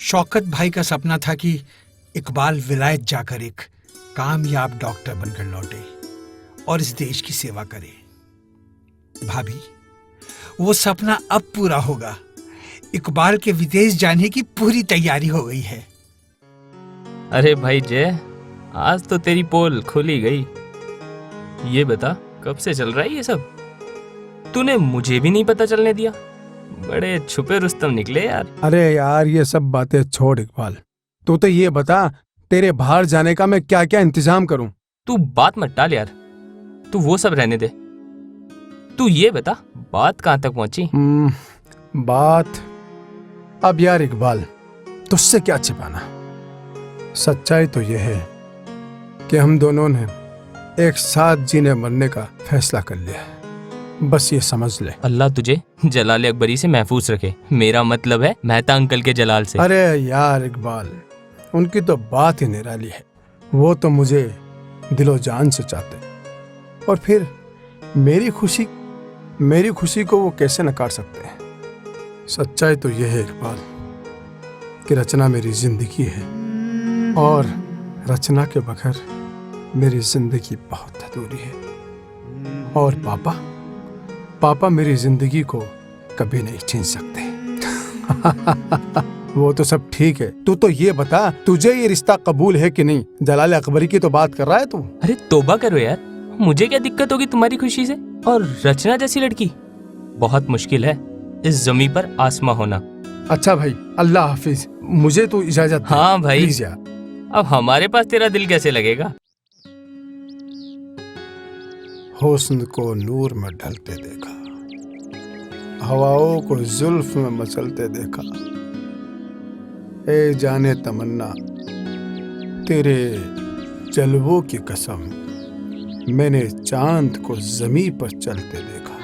शौकत भाई का सपना था कि इकबाल विलायत जाकर एक कामयाब डॉक्टर बनकर लौटे और इस देश की सेवा करे। भाभी, वो सपना अब पूरा होगा। इकबाल के विदेश जाने की पूरी तैयारी हो गई है। अरे भाई जय, आज तो तेरी पोल खुली गई। ये बता, कब से चल रहा है ये सब? तूने मुझे भी नहीं पता चलने दिया। बड़े छुपे रुस्तम निकले यार। अरे यार, ये सब बातें छोड़ इकबाल, तू तो ये बता तेरे बाहर जाने का मैं क्या क्या इंतजाम करूं? तू बात मत टाल यार, तू वो सब रहने दे। तू ये बता, बात कहाँ तक पहुंची? बात अब यार इकबाल, तुझसे क्या छिपाना। सच्चाई तो यह है कि हम दोनों ने एक साथ जीने मरने का फैसला कर लिया है। बस ये समझ ले। अल्लाह तुझे जलाल अकबरी से महफूज रखे। मेरा मतलब है मेहता अंकल के जलाल से। अरे यार इकबाल, उनकी तो बात ही निराली है। वो तो मुझे दिलो जान से चाहते, और फिर मेरी खुशी को वो कैसे नकार सकते हैं। सच्चाई तो यह है इकबाल कि रचना मेरी जिंदगी है, और रचना के बगैर मेरी जिंदगी बहुत अधूरी है। और पापा मेरी जिंदगी को कभी नहीं छीन सकते। वो तो सब ठीक है, तू तो ये बता तुझे ये रिश्ता कबूल है कि नहीं? जलाल अकबरी की तो बात कर रहा है तू। अरे तौबा करो यार, मुझे क्या दिक्कत होगी तुम्हारी खुशी से? और रचना जैसी लड़की, बहुत मुश्किल है इस जमी पर आसमां होना। अच्छा भाई, अल्लाह हाफिज, मुझे तो इजाजत दे। हाँ भाई, प्लीज यार। अब हमारे पास तेरा दिल कैसे लगेगा? हुस्न को नूर में ढलते देखा, हवाओं को जुल्फ में मचलते देखा। ए जाने तमन्ना, तेरे जलवों की कसम, मैंने चांद को जमी पर चलते देखा।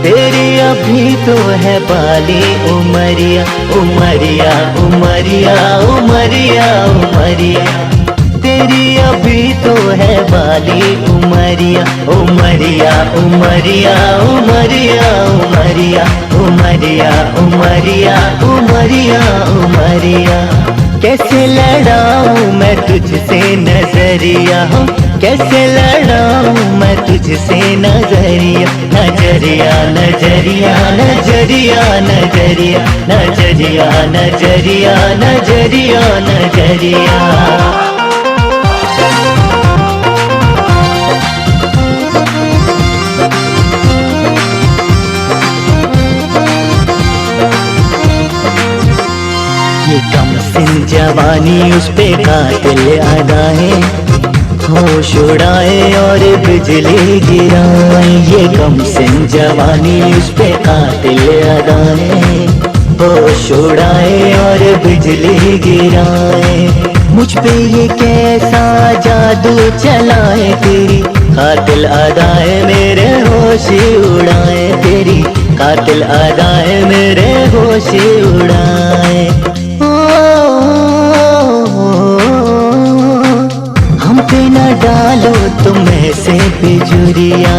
तेरी अभी तो है बाली उमरिया, उमरिया उमरिया उमरिया उमरिया। तेरी अभी तो है बाली उमरिया, उमरिया उमरिया उमरिया उमरिया उमरिया उमरिया उमरिया उमरिया। कैसे लड़ाऊं मैं तुझसे नजरिया, हो कैसे लड़ाऊं मैं तुझसे नजरिया। नजरिया नजरिया नजरिया नजरिया नजरिया नजरिया नजरिया नजरिया। ये कम सिन जवानी उस पे कातिल अदाएं, होश उड़ाए और बिजली गिराए। ये कम सिन जवानी उस पे कातिल अदाएं, होश उड़ाए और बिजली गिराए। मुझ पे ये कैसा जादू चलाए, तेरी कातिल अदाएं मेरे होश उड़ाए। तेरी कातिल अदाएं मेरे होश उड़ाए। हम पे न डालो तुम ऐसे बिजुरिया,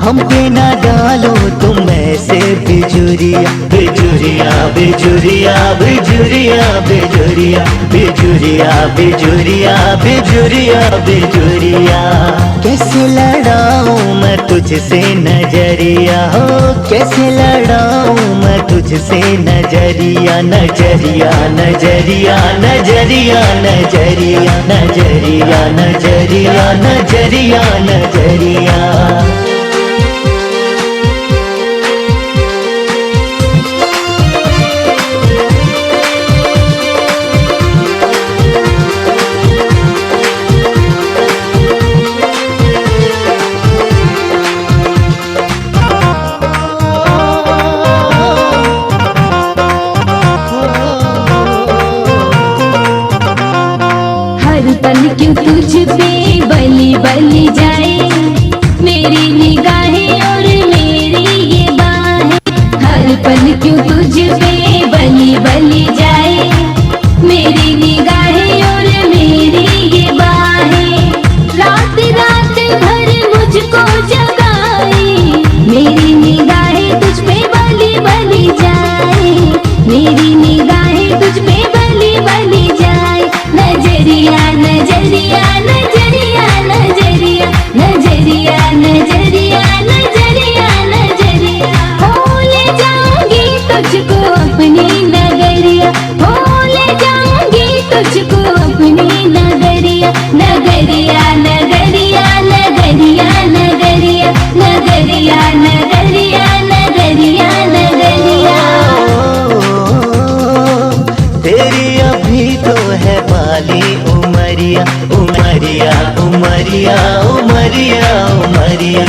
हम पे न डालो तुम ऐसे बिजुरिया। बिजुरिया बिजुरिया बिजुरिया बिजुरिया बिजुरिया बिजुरिया बिजुरिया बिजुरिया। कैसे लड़ाऊं मैं तुझसे नजरिया, हो कैसे लड़ाऊं मैं तुझसे नजरिया। नजरिया नजरिया नजरिया नजरिया नजरिया नजरिया नजरिया नजरिया। पल क्यों तुझ पे बली बली जाए, मेरी निगाहें और मेरी ये बाहें। हर पल क्यों तुझ पे बली बली जाए, मेरी निगाहें और मेरी ये बाहें। रात रात भर मुझको जगाए, मेरी नगरिया नगरिया नगरिया नगरिया नगरिया नगरिया नगरिया नगरिया। तेरी अभी तो है बाली उमरिया उमरिया उमरिया उमरिया उमरिया।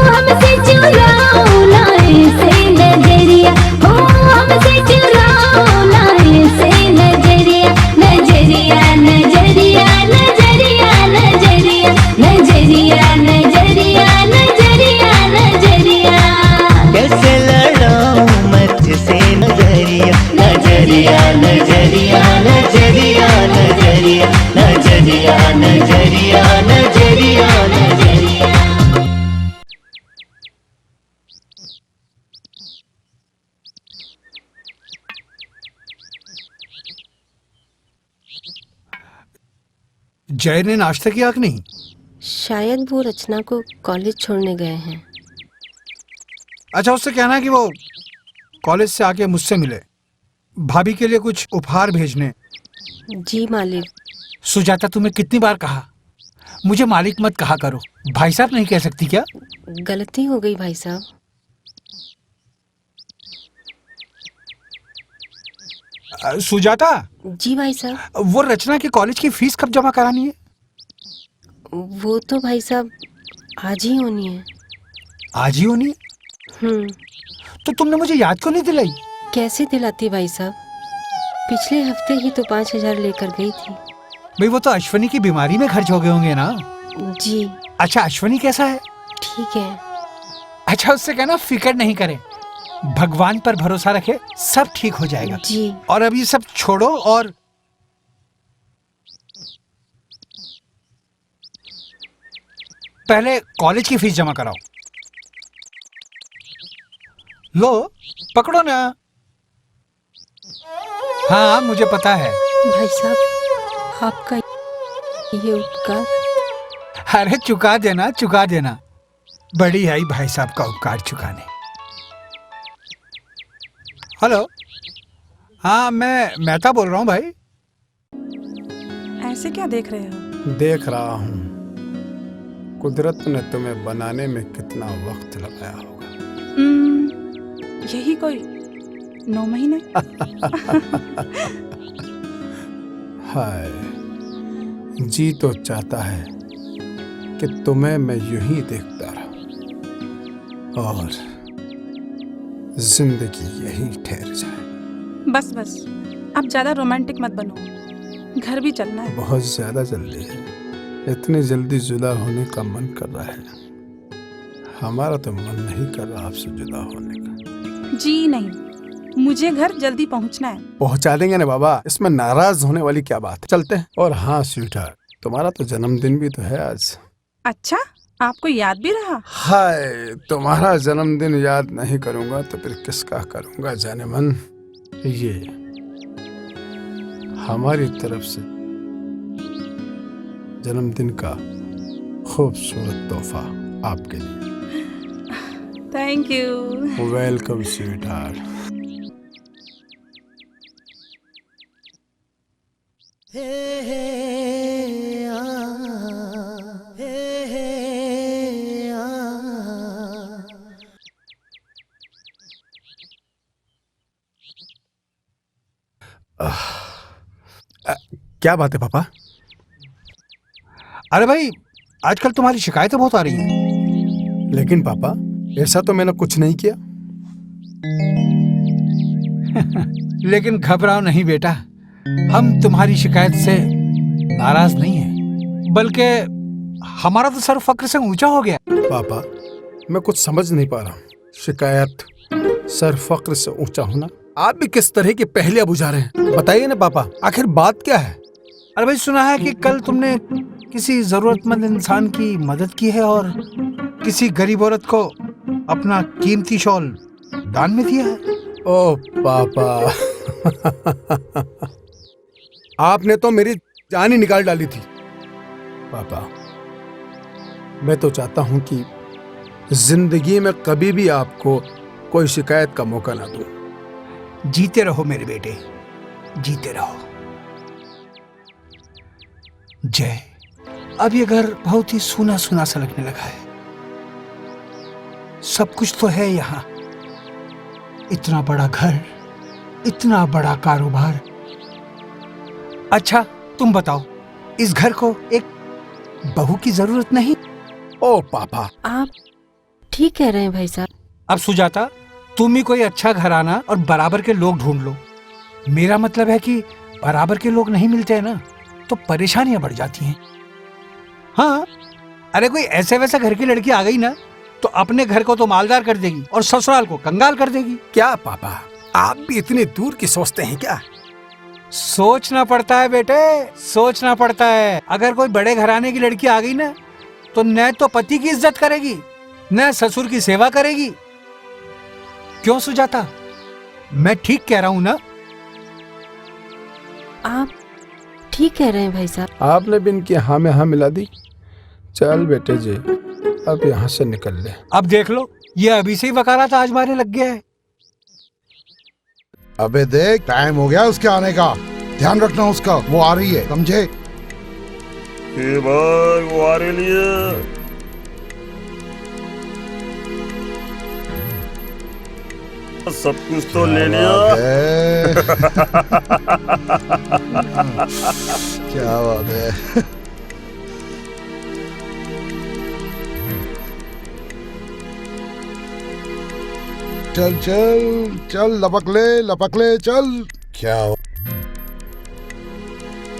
हमसे चुराओ ना ऐसे नजरिया, हो हमसे चुराओ ना ऐसे नजरिया। नजरिया नजरिया नजरिया नजरिया नजरिया नजरिया नजरिया नजरिया। कैसे लड़ाऊं मैं तुझसे नजरिया नजरिया नजरिया नजरिया नजरिया नजरिया नजरिया नजरिया नजरिया। जय ने नाश्ता किया कि नहीं? शायद वो रचना को कॉलेज छोड़ने गए हैं। अच्छा, उससे कहना कि वो कॉलेज से आके मुझसे मिले, भाभी के लिए कुछ उपहार भेजने। जी मालिक। सुजाता, तुम्हें कितनी बार कहा मुझे मालिक मत कहा करो, भाई साहब नहीं कह सकती क्या? गलती हो गई भाई साहब। सुजाता, जी भाई साहब। वो रचना के कॉलेज की फीस कब जमा करानी है? वो तो भाई साहब आज ही होनी है। आज ही होनी है? तो तुमने मुझे याद क्यों नहीं दिलाई? कैसे दिलाती भाई साहब, पिछले हफ्ते ही तो 5,000 लेकर गई थी। भाई वो तो अश्वनी की बीमारी में खर्च हो गए होंगे ना? जी। अच्छा, अश्वनी कैसा है? ठीक है। अच्छा, उससे कहना फिक्र नहीं करे, भगवान पर भरोसा रखे, सब ठीक हो जाएगा। जी। और अब ये सब छोड़ो और पहले कॉलेज की फीस जमा कराओ। लो, पकड़ो ना। हाँ, मुझे पता है। भाई साहब, आपका ये उपकार। अरे चुका देना, चुका देना। बड़ी आई भाई साहब का उपकार चुकाने। हेलो, हाँ मैं मेहता बोल रहा हूँ भाई। ऐसे क्या देख रहे हो? देख रहा हूँ कुदरत ने तुम्हें बनाने में कितना वक्त लगाया होगा। यही कोई 9 महीने। हाय, जी तो चाहता है कि तुम्हें मैं यूं ही देखता रहा और जिंदगी यहीं ठहर जाए। बस बस, अब ज्यादा रोमांटिक मत बनो, घर भी चलना है। बहुत ज्यादा जल्दी है, इतनी जल्दी जुदा होने का मन कर रहा है। हमारा तो मन नहीं कर रहा आपसे जुदा होने का। जी नहीं, मुझे घर जल्दी पहुंचना है। पहुंचा देंगे ना बाबा, इसमें नाराज होने वाली क्या बात है। चलते हैं। और हाँ स्वीटहार्ट, तुम्हारा तो जन्मदिन भी तो है आज। अच्छा, आपको याद भी रहा? हाय, तुम्हारा जन्मदिन याद नहीं करूंगा तो फिर किसका करूंगा जाने मन। ये हमारी तरफ से जन्मदिन का खूबसूरत तोहफा आपके लिए। Thank you. Welcome sweetheart. क्या बात है पापा? अरे भाई, आजकल तुम्हारी शिकायतें बहुत आ रही हैं। लेकिन पापा, ऐसा तो मैंने कुछ नहीं किया। लेकिन घबराओ नहीं बेटा, हम तुम्हारी शिकायत से नाराज नहीं हैं, बल्कि हमारा तो सर फक्र से ऊंचा हो गया। पापा, मैं कुछ समझ नहीं पा रहा हूँ। शिकायत, सर फक्र से ऊंचा होना, आप भी किस तरह की पहेलियां बुझा रहे हैं? बताइए ना पापा, आखिर बात क्या है? अरे भाई, सुना है कि कल तुमने किसी जरूरतमंद इंसान की मदद की है और किसी गरीब औरत को अपना कीमती शॉल दान में दिया है। ओ पापा, आपने तो मेरी जान ही निकाल डाली थी। पापा, मैं तो चाहता हूं कि जिंदगी में कभी भी आपको कोई शिकायत का मौका ना दूं। जीते रहो मेरे बेटे, जीते रहो। जय अब ये घर बहुत ही सूना सूना सा लगने लगा है। सब कुछ तो है यहाँ, इतना बड़ा घर, इतना बड़ा कारोबार। अच्छा तुम बताओ, इस घर को एक बहू की जरूरत नहीं? ओ पापा, आप ठीक कह रहे हैं भाई साहब। अब सुजाता, तुम ही कोई अच्छा घराना और बराबर के लोग ढूंढ लो। मेरा मतलब है कि बराबर के लोग नहीं मिलते हैं ना, तो परेशानियां बढ़ जाती हैं। हाँ, अरे कोई ऐसे वैसे घर की लड़की आ गई ना, तो अपने घर को तो मालदार कर देगी और ससुराल को कंगाल कर देगी। क्या पापा, आप भी इतनी दूर की सोचते हैं क्या? सोचना पड़ता है बेटे, सोचना पड़ता है। अगर कोई बड़े घराने की लड़की आ गई ना, तो न तो पति की इज्जत करेगी, न ससुर की सेवा करेगी। क्यों सुजाता, मैं ठीक कह रहा हूं ना? आप ठीक कह रहे हैं भाई साहब। आपने भी इनकी हाँ में हाँ मिला दी। चल बेटे जी, अब यहाँ से निकल ले। अब देख लो, ये अभी से ही वकालत आजमाने लग गया है। अबे देख, टाइम हो गया उसके आने का, ध्यान रखना उसका, वो आ रही है, समझे? भाई वो आ रही है। सब कुछ तो ले लिया। क्या बात है। चल चल चल, लपक ले चल। क्या हो?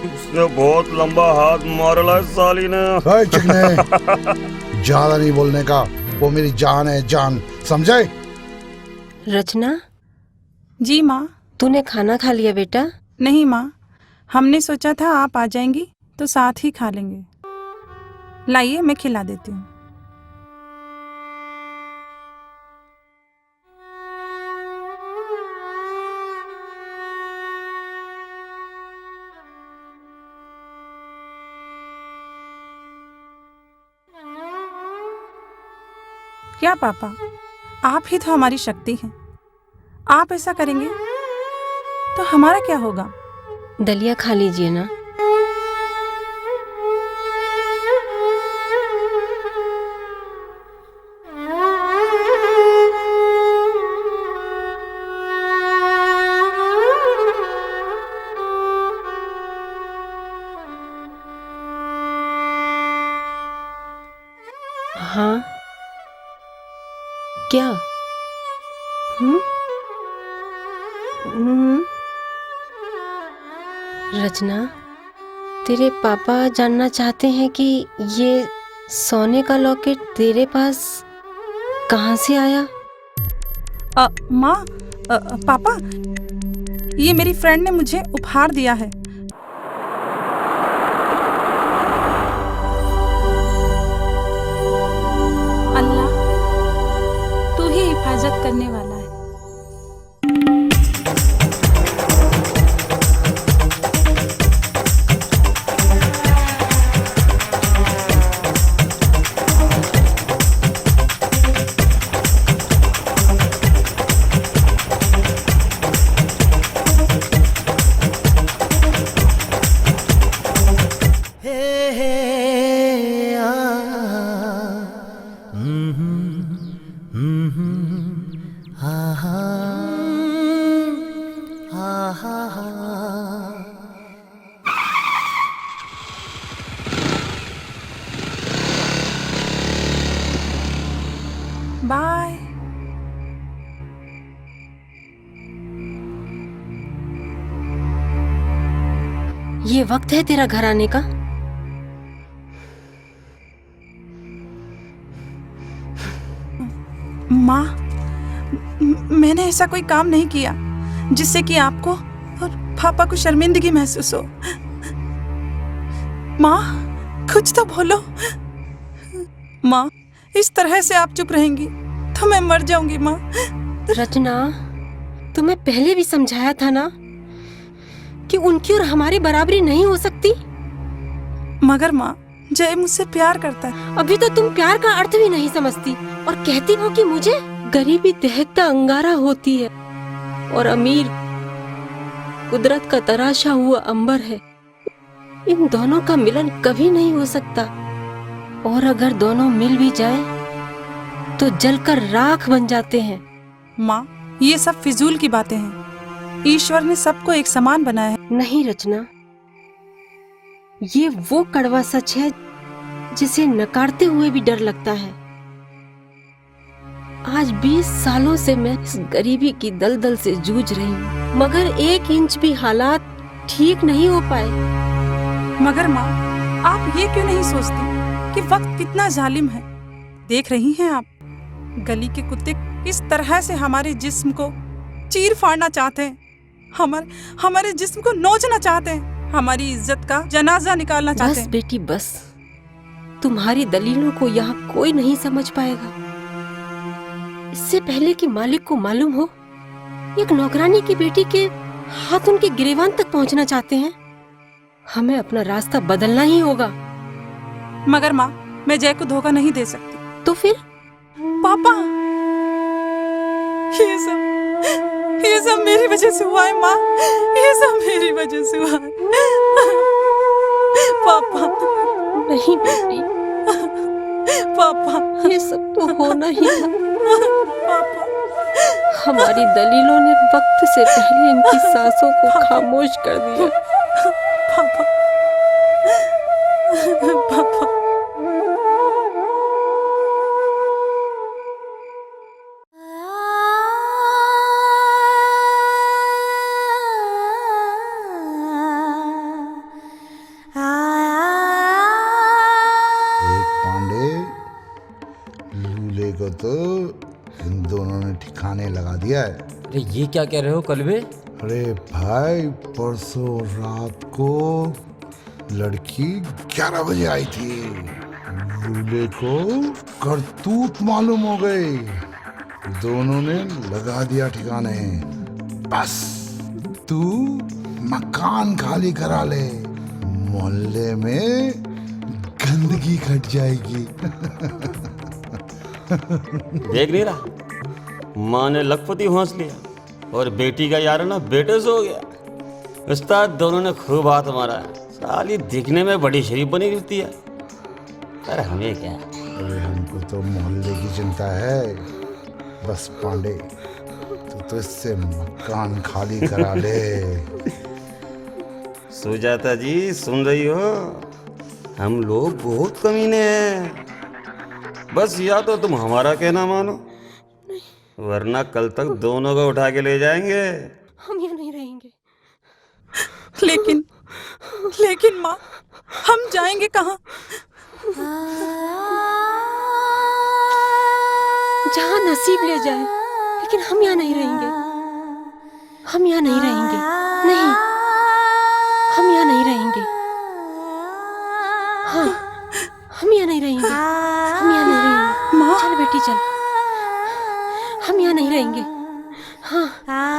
उसने बहुत लंबा हाथ मारा है साली ने। भाई चिकने, ज्यादा नहीं बोलने का, वो मेरी जान है, जान, समझे? रचना, जी माँ। तूने खाना खा लिया बेटा? नहीं माँ, हमने सोचा था आप आ जाएंगी तो साथ ही खा लेंगे। लाइए मैं खिला देती हूँ। क्या पापा, आप ही तो हमारी शक्ति हैं। आप ऐसा करेंगे तो हमारा क्या होगा? दलिया खा लीजिए ना। हाँ, क्या? रचना, तेरे पापा जानना चाहते हैं कि ये सोने का लॉकेट तेरे पास कहाँ से आया? माँ, पापा, ये मेरी फ्रेंड ने मुझे उपहार दिया है। अल्लाह, तू ही हिफाजत करने वाला है। बाय। ये वक्त है तेरा घर आने का? माँ, मैंने ऐसा कोई काम नहीं किया जिससे कि आपको और पापा को शर्मिंदगी महसूस हो। माँ, कुछ तो बोलो। माँ, इस तरह से आप चुप रहेंगी तो मैं मर जाऊंगी। माँ। रचना, तुम्हें पहले भी समझाया था ना कि उनकी और हमारी बराबरी नहीं हो सकती। मगर माँ, जय मुझसे प्यार करता है। अभी तो तुम प्यार का अर्थ भी नहीं समझती और कहती हो कि मुझे गरीबी दहकता अंगारा होती है और अमीर कुदरत का तराशा हुआ अंबर है। इन दोनों का मिलन कभी नहीं हो सकता, और अगर दोनों मिल भी जाएं, तो जलकर राख बन जाते हैं। माँ, ये सब फिजूल की बातें हैं। ईश्वर ने सबको एक समान बनाया है। नहीं रचना, ये वो कड़वा सच है जिसे नकारते हुए भी डर लगता है। आज 20 सालों से मैं इस गरीबी की दलदल से जूझ रही हूँ, मगर 1 इंच भी हालात ठीक नहीं हो पाए। मगर माँ, आप ये क्यों नहीं सोचती कि वक्त कितना जालिम है? देख रही हैं आप, गली के कुत्ते किस तरह से हमारे जिस्म को चीर फाड़ना चाहते हैं, हमारे जिस्म को नोचना चाहते हैं, हमारी इज्जत का जनाजा निकालना चाहते बस हैं। बेटी बस, तुम्हारी दलीलों को यहाँ कोई नहीं समझ पाएगा। इससे पहले कि मालिक को मालूम हो, एक नौकरानी की बेटी के हाथ उनके गिरेबान तक पहुँचना चाहते हैं। हमें अपना रास्ता बदलना ही होगा। मगर माँ, मैं जय को धोखा नहीं दे सकती। तो फिर पापा, ये सब मेरी वजह से हुआ है माँ, ये सब मेरी वजह से हुआ है। पापा। नहीं बेटी, पापा, ये सब तो होना ही था। पापा। हमारी दलीलों ने वक्त से पहले इनकी सांसों को खामोश कर दिया। पापा, पापा। को तो इन दोनों ने ठिकाने लगा दिया है। अरे ये क्या कह रहे हो कलवे? अरे भाई, परसों रात को लड़की 11 बजे आई थी। लूले को करतूत मालूम हो गई, दोनों ने लगा दिया ठिकाने। बस तू मकान खाली करा ले, मोहल्ले में गंदगी घट जाएगी। देख नहीं रहा, माँ ने लखपति हौस लिया और बेटी का यार ना बेटे से हो गया। उस्ताद दोनों ने खूब हाथ मारा है। साली दिखने में बड़ी शरीफ बनी रहती है, पर हमें क्या। अरे हमको तो मोहल्ले की चिंता है। बस पांडे, तू तो इससे मकान खाली करा ले। सुजाता जी, सुन रही हो? हम लोग बहुत कमीने हैं। बस या तो तुम हमारा कहना मानो, वरना कल तक दोनों को उठा के ले जाएंगे। हम यहाँ नहीं रहेंगे। लेकिन माँ, हम जाएंगे कहाँ? जहाँ नसीब ले जाए, लेकिन हम यहाँ नहीं रहेंगे। हम यहाँ नहीं रहेंगे। नहीं, हम यहाँ नहीं रहेंगे। हाँ, हम यहाँ नहीं रहेंगे। हम यहाँ नहीं रहेंगे। माँ, चल बेटी चल, हम यहाँ नहीं रहेंगे। हाँ, हाँ।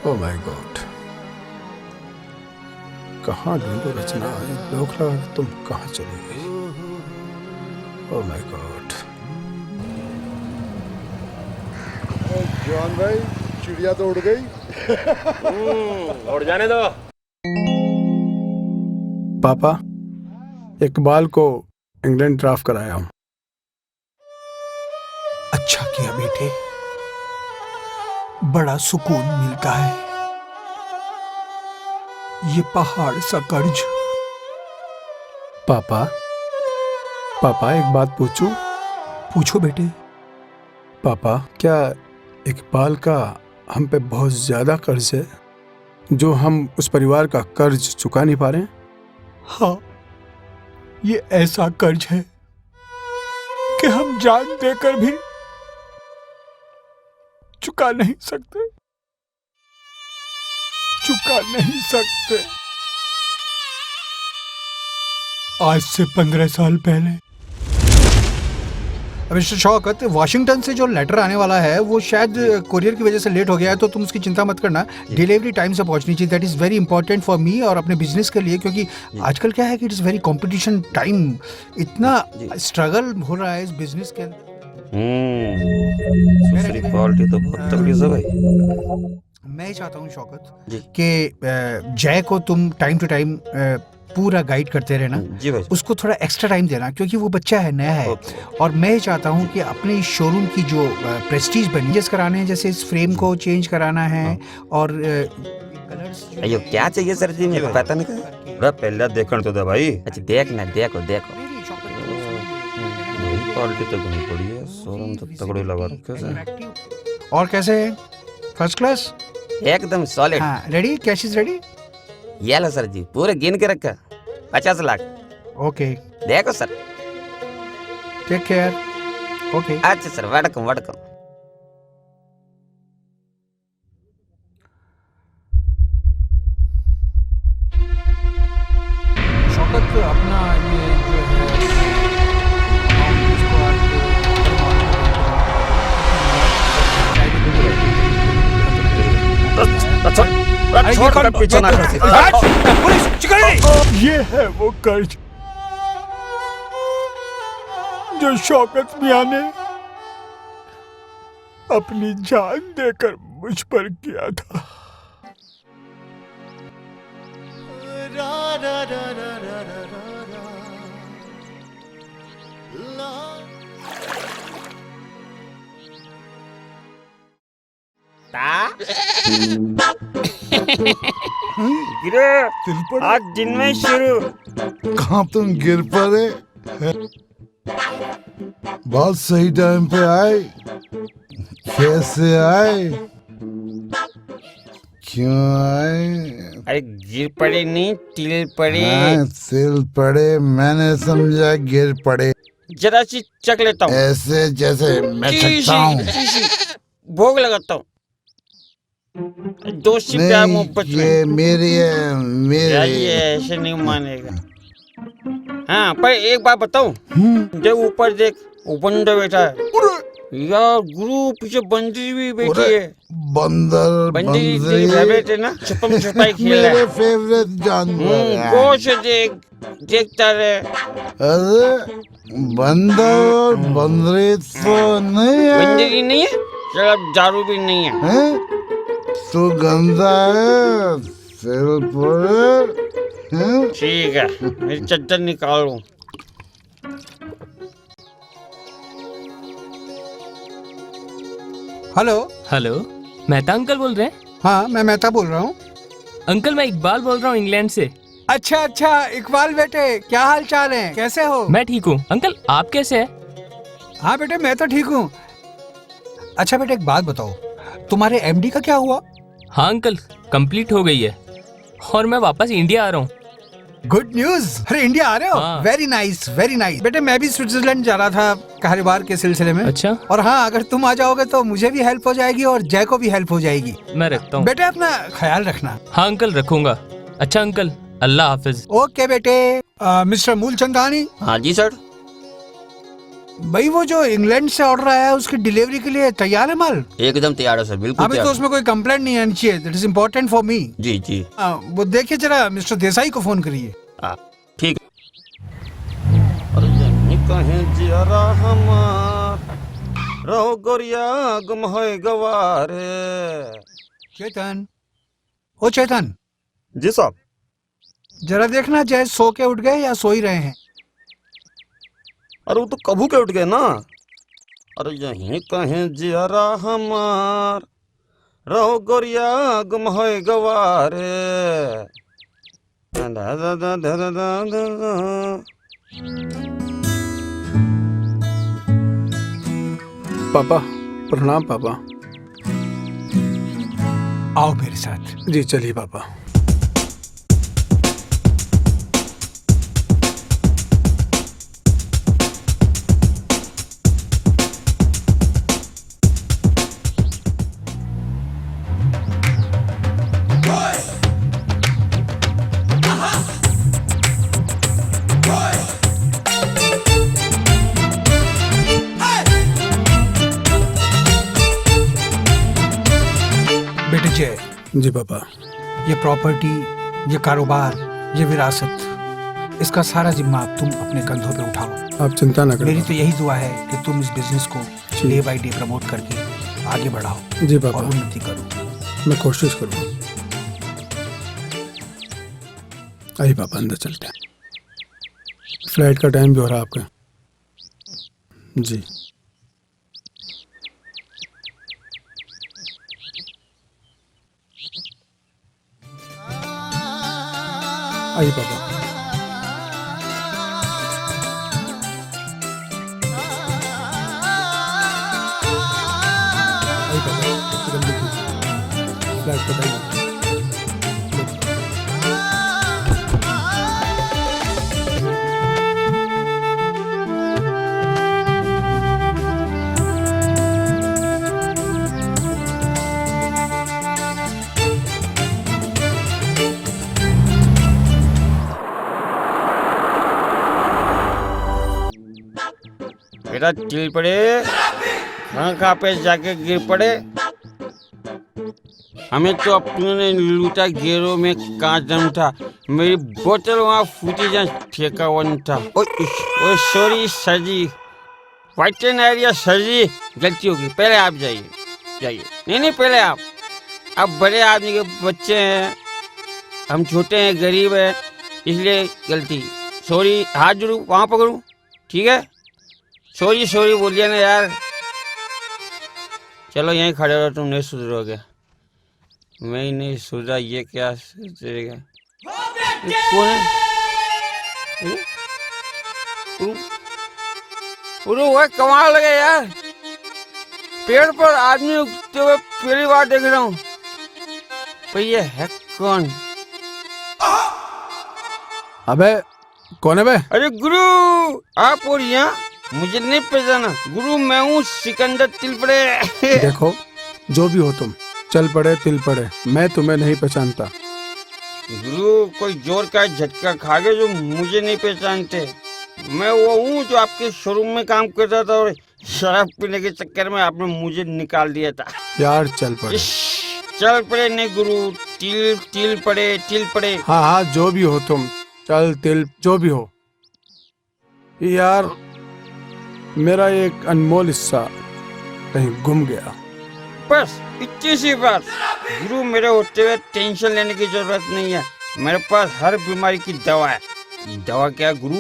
ओह माय गॉड, कहाँ ढूंढो रचना? डोखला, तुम कहाँ चली गई? Oh my God. जॉन भाई, चिड़िया तो उड़ गई। उड़ जाने दो। पापा, इकबाल को इंग्लैंड ड्राफ्ट कराया हूँ। अच्छा किया बेटे, बड़ा सुकून मिलता है। ये पहाड़ सा कर्ज। पापा, पापा एक बात पूछूं? पूछो बेटे। पापा, क्या इकबाल का हम पे बहुत ज्यादा कर्ज है, जो हम उस परिवार का कर्ज चुका नहीं पा रहे हैं? हाँ, ये ऐसा कर्ज है कि हम जान देकर भी चुका नहीं सकते, चुका नहीं सकते। आज से 15 साल पहले। मिस्टर शौकत, वाशिंगटन से जो लेटर आने वाला है वो शायद कोरियर की वजह से लेट हो गया है, तो तुम उसकी चिंता मत करना। डिलीवरी टाइम से पहुंचनी चाहिए। That is very important for me और अपने बिजनेस के लिए, क्योंकि आजकल क्या है कि it is very competition time, इतना स्ट्रगल हो रहा है इस बिजनेस के अंदर। दूसरी क्वालिटी तो बहुत तगड़ी है भाई। मैं चाहता हूँ शौकत कि जय को तुम टाइम टू टाइम पूरा गाइड करते रहना। जी भाई। उसको थोड़ा एक्स्ट्रा टाइम देना, क्योंकि वो बच्चा है, नया है। और मैं चाहता हूँ कि अपने इस शोरूम की जो प्रेस्टीज बनीजेस कराने हैं, जैसे इस फ्रेम को चेंज कराना है और कलर्स। अयो क्या चाहिए सर जी, मेरे को पता नहीं। बड़ा पहले देखण तो दे भाई। अच्छा देखना, देखो देखो। क्वालिटी तो बनी पड़ी है, शोरूम तो तगड़े लगा रखे से। और कैसे है? फर्स्ट क्लास, एकदम सॉलिड। हाँ, रेडी? Cash is ready? ये लो सर जी, पूरे गिन के रखा 50 लाख। ओके, देखो सर। Take care. ओके। अच्छा सर, वेलकम वेलकम। शौकत, अपना ये जो है इसको छोड़ कर पीछे ना कर। ये है वो कर्ज जो शौकत मियां ने अपनी जान देकर मुझ पर किया था। गिरे आज दिन में शुरू। कहाँ तुम गिर पड़े? बहुत सही टाइम पे आए। कैसे आए? क्यों आए? अरे गिर पड़े नहीं, तिल पड़े। हाँ, तिल पड़े, मैंने समझा गिर पड़े। जरा सी चख लेता हूँ, ऐसे जैसे मैं चखता हूँ। भोग लगाता हूँ। दोस्ती प्यार मोहब्बत ये मेरी है, मेरी। ये ऐसे नहीं मानेगा। हाँ, पर एक बात बताऊं, देख ऊपर देख, वो बंदर बैठा है। यार गुरु, पीछे बंदरी भी बैठी है। बंदर, बंदरी तेरी फेवरेट है ना? छुपम छुपाई खेल रहा है। मेरे फेवरेट जानवर है। गौर से देख, देखता रहे। अरे बंदर और बंदरी तो नहीं है। बंदरी नहीं है, शराब दारू भी नहीं है। हैं? तो गंदा है, सिर पर। ठीक है, मेरी चद्दर निकालूं। हेलो। हेलो, मेहता अंकल बोल रहे हैं? हाँ, मैं मेहता बोल रहा हूँ। अंकल, मैं इकबाल बोल रहा हूँ इंग्लैंड से। अच्छा अच्छा, इकबाल बेटे, क्या हाल चाल है? कैसे हो? मैं ठीक हूँ। अंकल, आप कैसे हैं? हाँ बेटे, मैं तो ठीक हूँ। अच्छा बेटे, एक बात बताओ, तुम्हारे एमडी का क्या हुआ? हाँ अंकल, कंप्लीट हो गई है और मैं वापस इंडिया आ रहा हूँ। Good news. अरे इंडिया आ रहे हो? हाँ। Very nice, very nice. बेटे, मैं भी स्विट्जरलैंड जा रहा था कारोबार के सिलसिले में। अच्छा। और हाँ, अगर तुम आ जाओगे तो मुझे भी हेल्प हो जाएगी और जय को भी हेल्प हो जाएगी। मैं रखता हूँ। बेटे, अपना ख्याल रखना। हाँ अंकल, रखूंगा। अच्छा अंकल, अल्लाह हाफिज। ओके बेटे। मिस्टर मूलचंदानी। हाँ जी सर। भाई, वो जो इंग्लैंड से ऑर्डर आया है उसकी डिलीवरी के लिए तैयार है माल? एकदम तैयार है सर, बिल्कुल अभी तो उसमें कोई कंप्लेंट नहीं आनी चाहिए। That is important for me. जी जी। वो देखिए जरा, मिस्टर देसाई को फोन करिए। ठीक। कहीं जरा हमार रहो गोरिया गुम होए गवारे। चेतन, ओ चेतन। जी साहब। जरा देखना, जय सो के उठ गए या सो ही रहे हैं। अरे वो तो कबू के उठ गए ना। अरे यहीं कहीं जरा हमार रहो गोरिया गुम होए गवारे। पापा प्रणाम पापा। आओ मेरे साथ। जी चलिए पापा। बेटे जय, जी पापा। ये प्रॉपर्टी, ये कारोबार, ये विरासत, इसका सारा जिम्मा तुम अपने कंधों पे उठाओ। आप चिंता न करें। मेरी तो यही दुआ है कि तुम इस बिजनेस को डे बाय डे प्रमोट करके आगे बढ़ाओ। जी पापा। और उन्नति करो। मैं कोशिश करूँगा। आइए पापा अंदर चलते हैं, फ्लाइट का टाइम भी हो रहा है आपका। जी आइए पापा। आइए पापा, जल्दी कीजिए, फ्लाइट का टाइम हो रहा है। बेटा टिल पड़े, कहाँ पे जाके गिर पड़े। हमें तो अपने ने लूटा, गेरों में कांच दम था, मेरी बोतल वहाँ फूटी जहाँ ठेका वन था। ओ सॉरी सर जी, वाइट एरिया सर जी, गलती होगी। पहले आप जाइए, जाइए। नहीं पहले आप बड़े आदमी के बच्चे हैं, हम छोटे हैं, गरीब हैं, इसलिए गलती। सॉरी, हाथ जोड़ू, वहाँ पकड़ू, ठीक है। सॉरी बोलिए ना यार। चलो यहीं खड़े रहो, तुम नहीं सुधरोगे। मैं ही नहीं सुधरा, ये क्या सुधरेगा। ये कौन है? वो कमाल लगे यार, पेड़ पर आदमी उगते हुए पहली बार देख रहा हूँ। पर ये है कौन? अबे कौन है बे? अरे गुरु, आप और यहाँ मुझे नहीं पहचाना। गुरु मैं हूँ सिकंदर तिलपड़े। देखो जो भी हो तुम, चल पड़े तिल पड़े, मैं तुम्हें नहीं पहचानता। गुरु कोई जोर का झटका खा गए जो मुझे नहीं पहचानते। मैं वो हूँ जो आपके शोरूम में काम करता था और शराब पीने के चक्कर में आपने मुझे निकाल दिया था। यार चल पड़े। चल पड़े नहीं गुरु, तिल पड़े। हाँ जो भी हो तुम, चल तिल जो भी हो। यार मेरा एक अनमोल हिस्सा कहीं गुम गया। बस इतनी सी बात। गुरु मेरे होते हुए टेंशन लेने की जरूरत नहीं है, मेरे पास हर बीमारी की दवा है। दवा क्या गुरु?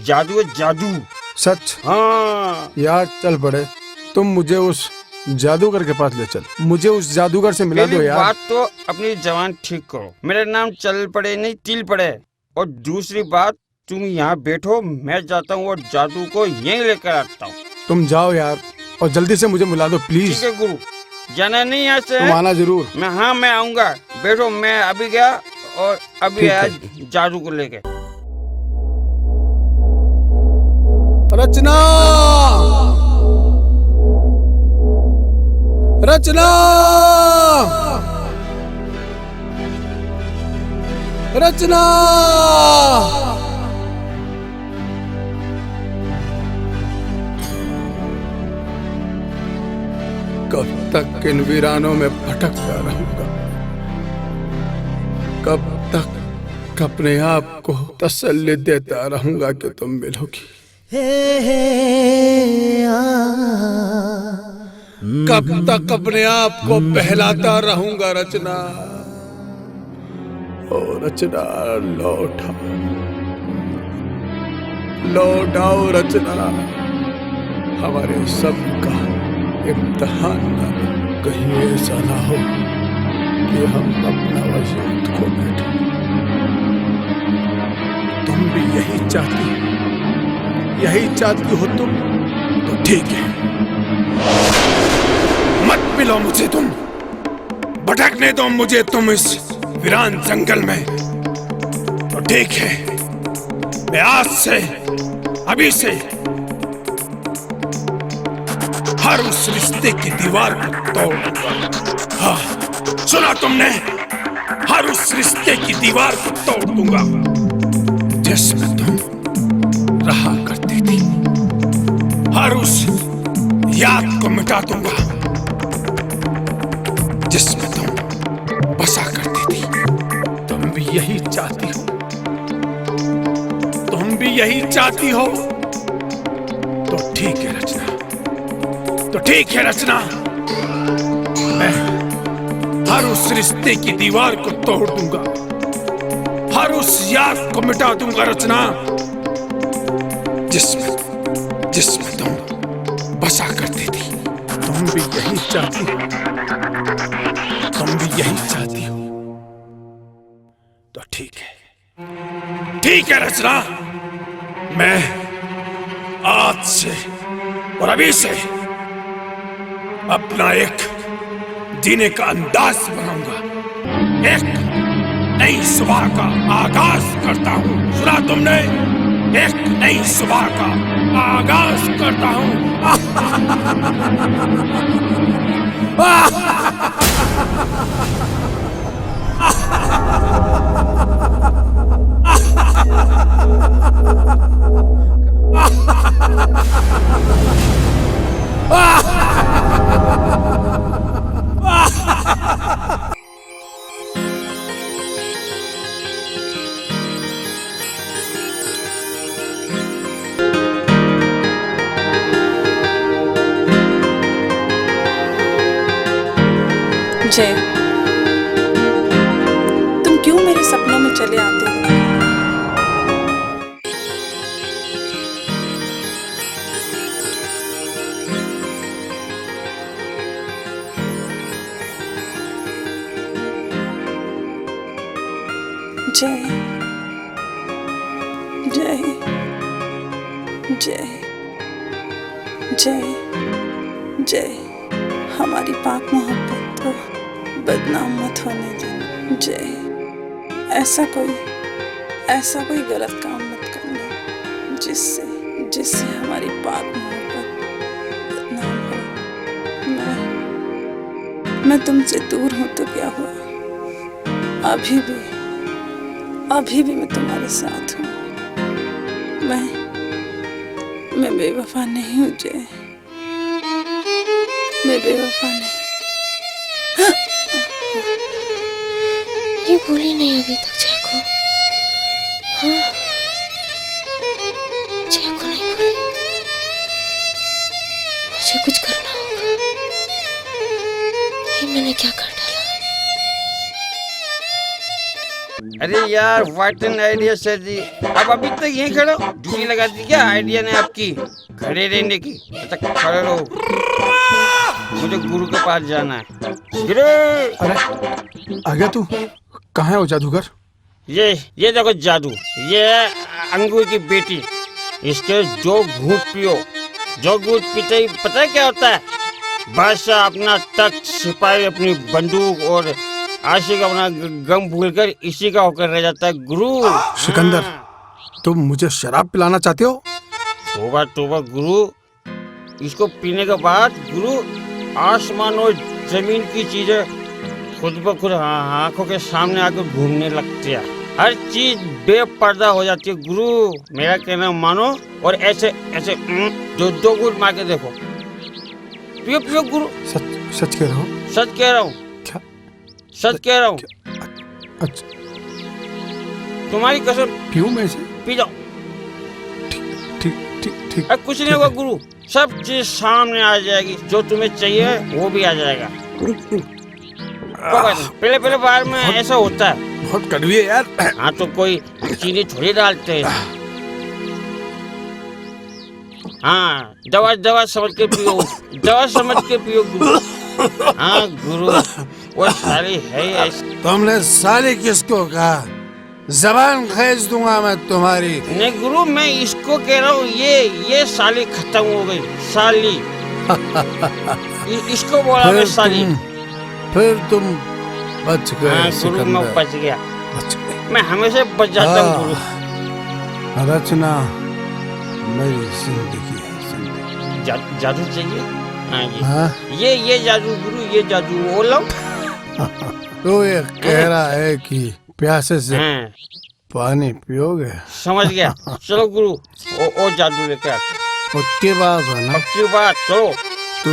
जादू है, जादू। सच? हाँ यार चल पड़े, तुम मुझे उस जादूगर के पास ले चल, मुझे उस जादूगर से मिला दो यार। बात तो अपनी जबान ठीक करो, मेरा नाम चल पड़े नहीं तिल पड़े। और दूसरी बात, तुम यहाँ बैठो, मैं जाता हूँ और जादू को यहीं लेकर आता हूँ। तुम जाओ यार, और जल्दी से मुझे मिला दो प्लीज। ठीक है गुरु, जाना नहीं यहाँ से? तुम आना जरूर। मैं आऊंगा। बैठो, मैं अभी गया और अभी आया जादू को लेके। रचना, रचना, रचना। कब तक इन वीरानों में भटकता रहूंगा? कब तक अपने आप को तसल्ली देता रहूंगा कि तुम मिलोगी? कब तक अपने आप को बहलाता रहूंगा रचना? ओ रचना लौट आओ रचना। हमारे सबका इम्तिहान ना लो, कहीं ऐसा ना हो कि हम अपना वजूद खो बैठे। तुम भी यही चाहती हो तुम? तो ठीक है। लो मुझे तुम, भटकने दो मुझे तुम इस वीरान जंगल में। तो ठीक है, मैं आज से, अभी से हर उस रिश्ते की दीवार को तोड़ दूंगा। हाँ, सुना तुमने? हर उस रिश्ते की दीवार को तोड़ दूंगा जिसमें तुम रहा करती थी। हर उस याद को मिटा दूंगा जिसमें तुम बसा करती थी। तुम भी यही चाहती हो, तुम भी यही चाहती हो। तो ठीक है रचना, तो ठीक है रचना, मैं हर उस रिश्ते की दीवार को तोड़ दूंगा, हर उस याद को मिटा दूंगा रचना, जिसमें तुम बसा करती थी। तुम भी यही चाहती हो, तुम भी यही चाहती हो। तो ठीक है, ठीक है रचना, मैं आज से और अभी से अपना एक जीने का अंदाज बनाऊंगा। एक नई सुबह का आगाज करता हूँ। सुना तुमने? एक नई सुबह का आगाज करता हूँ। जय, तुम क्यों मेरे सपनों में चले आते हो? जय, जय, जय, जय, जय, हमारी पाक मोहब्बत को बदनाम मत होने देना। जय, ऐसा कोई गलत काम मत करना जिससे हमारी पाक मोहब्बत बदनाम हो। मैं तुमसे दूर हूं तो क्या हुआ, अभी भी मैं तुम्हारे साथ हूँ। मैं बेवफा नहीं हूँ जय, मैं बेवफा नहीं। ये भूली नहीं अभी तक जय को। हाँ, जय को नहीं भूली। मुझे कुछ करना होगा। ये मैंने क्या कर डाला? अरे यार, व्हाट एन आइडिया सर जी। अब अभी तक यहीं खड़े हो? ड्यूटी लगा दी क्या आइडिया ने आपकी खड़े रहने की? अच्छा खड़े रहो, मुझे गुरु के पास जाना है। अरे आ गया तू? कहाँ है वो जादूगर? ये देखो जादू, ये अंगूर की बेटी। इसके जो घूट पियो, जो घूट पीते ही पता है क्या होता है? बादशाह अपना तख्त, सिपाही अपनी बंदूक और आशिक अपना गम भूलकर इसी का होकर रह जाता है। गुरु सिकंदर, तुम मुझे शराब पिलाना चाहते हो? तोबा तोबा गुरु, इसको पीने के बाद गुरु आसमान और जमीन की चीजें खुद ब खुद आंखों के सामने आकर घूमने लगती है। हर चीज बेपर्दा हो जाती है गुरु। मेरा कहना मानो और ऐसे ऐसे दो घूंट मार के देखो। पियो पियो गुरु। सच कह रहा हूँ? सच कह रहा हूँ। क्या? सच कह रहा हूँ। अच्छा, तुम्हारी कसम। पीऊं मैं इसे? पी जाओ। ठीक। अब कुछ नहीं होगा गुरु, सब चीज सामने आ जाएगी। जो तुम्हें चाहिए वो भी आ जाएगा। पहले बार में ऐसा होता है। बहुत कड़वी है यार। हाँ तो कोई चीनी थोड़ी डालते हैं। हाँ, दवा समझ के पियो, दवा समझ के पियो गुरु। हाँ गुरु, वो साली है ऐसी। तुमने साली किसको कहा? जबान खींच दूंगा मैं तुम्हारी। नहीं गुरु, मैं इसको कह रहा हूँ। ये साली खत्म हो गई, साली। इसको बोला मैं साली। फिर तुम बच गए हाँ गुरु, मैं सिकंदर, बच गया। बच गए। मैं हमेशा बच जाता हूँ गुरु। रचना मेरी जिंदगी है, जिंदगी। जादू चाहिए? हाँ जी। हाँ? ये जादू गुरु, ये जादू वो लो। तो ये कह रहा है कि प्यासे से हाँ, पानी पियोगे? समझ गया। चलो गुरु, ओ जादू लेके आते। पक्की बात है ना? पक्की बात। चलो। तो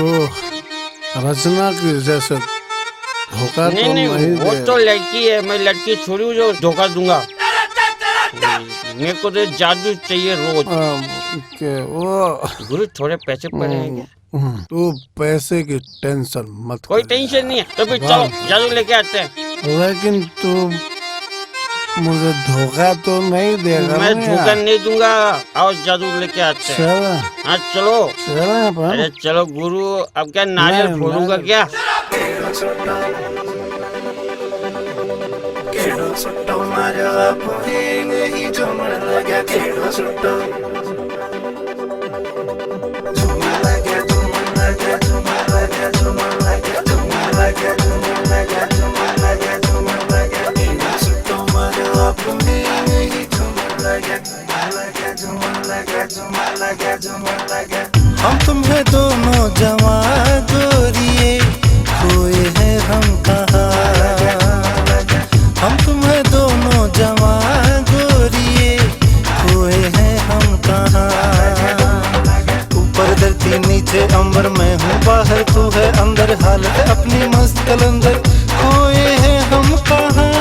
रचना की जैसे धोखा तो नहीं, नहीं वो दे। तो लड़की है, मैं लड़की छोड़ी हूँ जो धोखा दूंगा। मेरे को तो जादू चाहिए रोज। वो गुरु थोड़े पैसे पड़ेंगे। तू पैसे की टेंशन मत कोई कर। टेंशन नहीं है। तो फिर चलो जादू लेके आते हैं। लेकिन तू मुझे धोखा तो नहीं देगा? मैं ना धोखा यार? नहीं दूंगा। आओ जादू लेके आते हैं। चल हाँ चलो। चल अरे चलो गुरु, अब क्या नारियल नहीं, फोड़ूंगा नहीं। क्या? हम तुम्हें दोनों जवां गोरिए खोए हैं हम कहाँ। हम तुम्हें दोनों जवां गोरिए खोए हैं हम कहाँ। ऊपर धरती नीचे अंबर, मैं हूँ बाहर तू है अंदर, हालत अपनी मस्त कलंदर, खोए हैं हम कहाँ।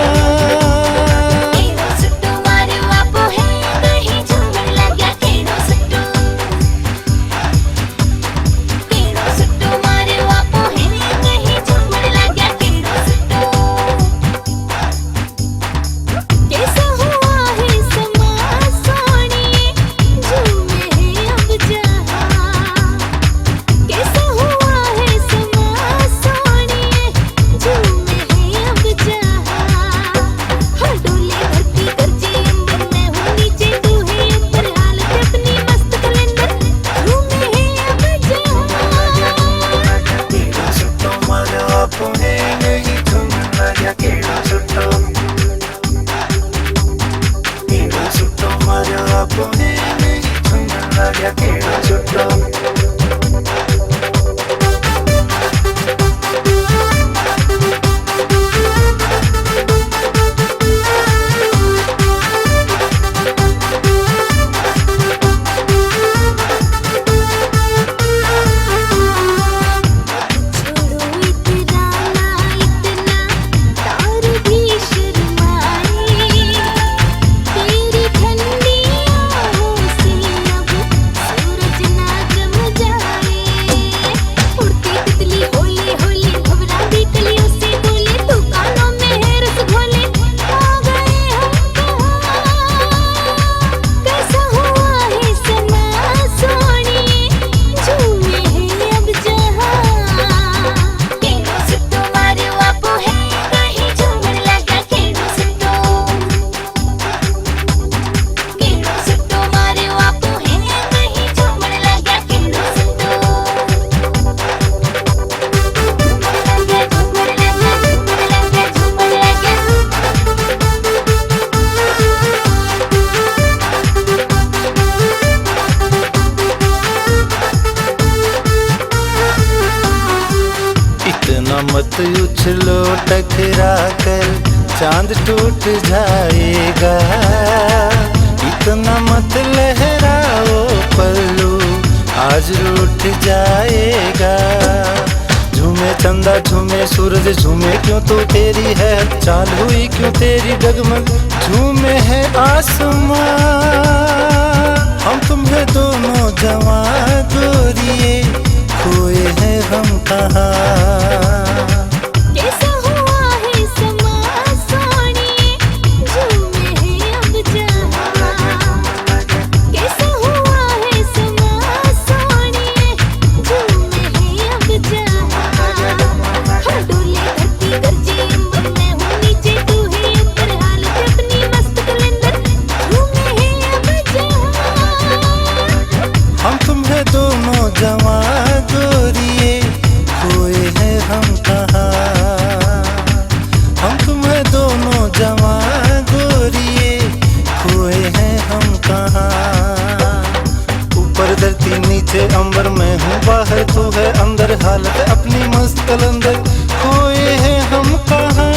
मत उछलो टकरा कर चांद टूट जाएगा। इतना मत लहराओ पल्लू आज रूठ जाएगा। झूमे चंदा झूमे सूरज झूमे क्यों तो तेरी है चाल हुई क्यों तेरी डगमग झूमे है आसमां। हम तुम्हें दोनों जवां गोरिए खोए हैं हम कहाँ। हम तुम्हें दोनों जवां गोरिए अंदर हालत अपनी मस्त कलंदर खोए हैं हम कहाँ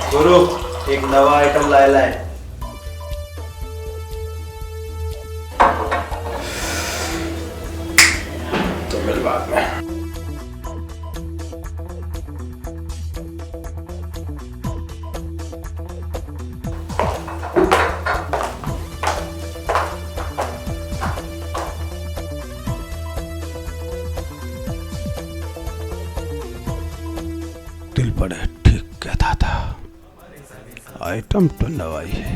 गुरु एक नवा आइटम लाया है। तो मिल बाद में। दिल बड़े ठीक कहता था, आइटम तो नवाई है।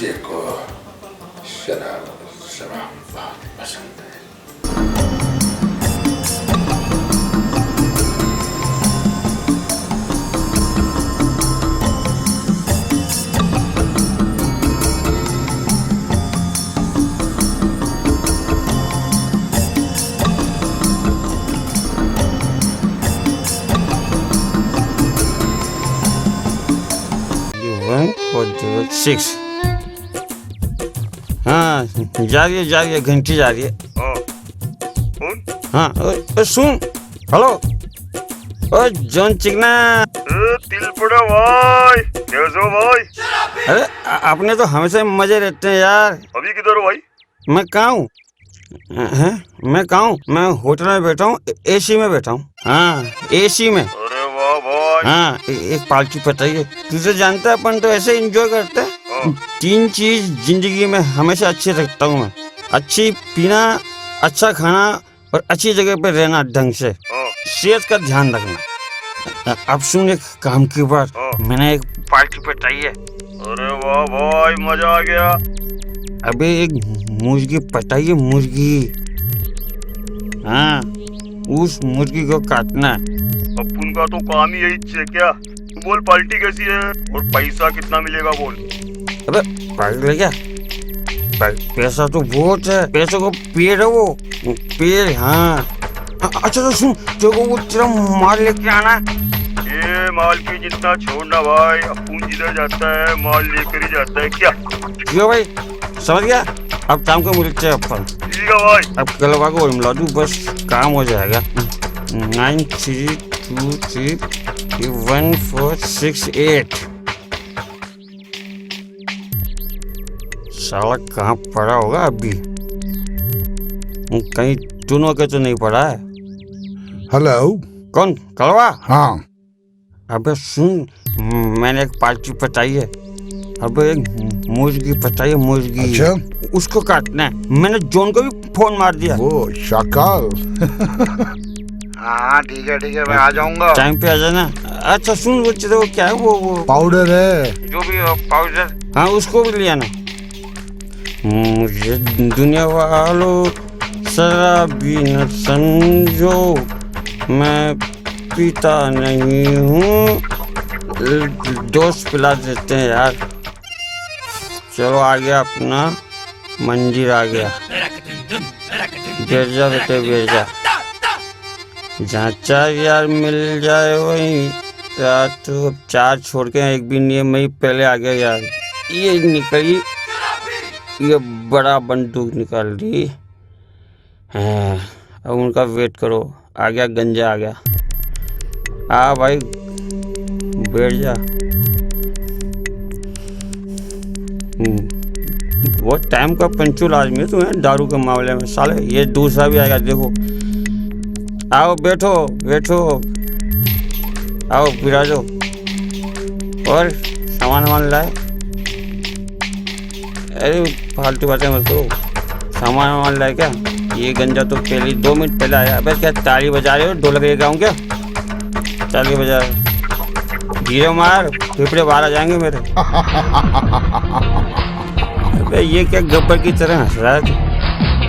देखो शराब बहुत पसंद है। सिक्स। हाँ जा रही है घंटी जा रही है। हाँ सुन, हेलो ओ जॉन चिकना। तिल पड़ा भाई, कैसे हो भाई? अरे अपने तो हमेशा मजे रहते हैं यार। अभी किधर हो भाई? मैं कहाँ हूँ? मैं कहाँ हूँ? मैं होटल में बैठा हूँ, एसी में बैठा हूँ। हाँ एसी में। अरे वाह भाई। हाँ एक पार्टी बताइए। तुझे जानता है अपन तो ऐसे एंजॉय करते हैं। 3 चीज जिंदगी में हमेशा अच्छी रखता हूँ मैं, अच्छी पीना, अच्छा खाना और अच्छी जगह पे रहना ढंग से, सेहत का ध्यान रखना। अब सुन एक काम की बात, मैंने एक पार्टी बताई है। अरे वाह भाई मजा आ गया। अबे एक मुर्गी पटाई है, मुर्गी। हाँ उस मुर्गी को काटना है। अपन का तो काम ही यही है क्या? बोल पार्टी कैसी है और पैसा कितना मिलेगा बोल। अबे पागल है क्या? पैसा तो बहुत है, पैसों को पेड़ है वो पेड़। हाँ अच्छा तो सुन, जो वो तेरा माल लेके आना। ये माल की जितना छोड़ना भाई, अपन जिधर जाता है माल लेकर ही जाता है क्या? क्यों भाई, समझ गया? अब शाम को मिलते हैं अपन। ठीक है भाई। अब कलवा को मिला दूँ, बस काम हो जाएगा। 93231468। साला कहाँ पड़ा होगा अभी? कहीं टूनो के तो नहीं पड़ा है? हेलो कौन? कलवा? हाँ अबे सुन, मैंने एक पार्टी पटाई है। अबे एक मुर्गी पटाई है, मुर्गी। अच्छा? उसको काटना है। मैंने जॉन को भी फोन मार दिया। वो शाकाल। हाँ ठीक है मैं आ जाऊंगा। टाइम पे आ जाना। अच्छा सुन, वो क्या है वो पाउडर है, जो भी पाउडर, हाँ उसको भी ले आना। मुझे दुनिया वालों शराबी न समझो, मैं पीता नहीं हूँ, दोस्त पिला देते हैं यार। चलो आ गया अपना मंदिर, आ गया। बैठ जा बेटे बैठ जा, जहाँ 4 यार मिल जाए वहीं रात। तो अब 4 छोड़ के एक भी नहीं है, मैं पहले आ गया यार। ये निकली, ये बड़ा बंदूक निकाल ली। हाँ अब उनका वेट करो, आ गया गंजा आ गया। आ भाई बैठ जा। बहुत टाइम का पंचुल आदमी है तुम्हें दारू के मामले में साले। ये दूसरा भी आएगा देखो। आओ बैठो बैठो, आओ बिराजो। और सामान लाए? अरे फालतू बातें मत करो, सामान लाए क्या? ये गंजा तो पहले 2 मिनट पहले आया। अबे क्या ताली बजा रहे हो? ढोलक लेके आऊँ क्या? ताली बजा, धीरे मार, फेफड़े बाहर आ जाएंगे मेरे। अबे ये क्या गब्बर की तरह हंस रहा है?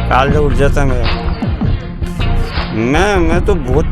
काल से उठ जाता मेरा। मैं तो बहुत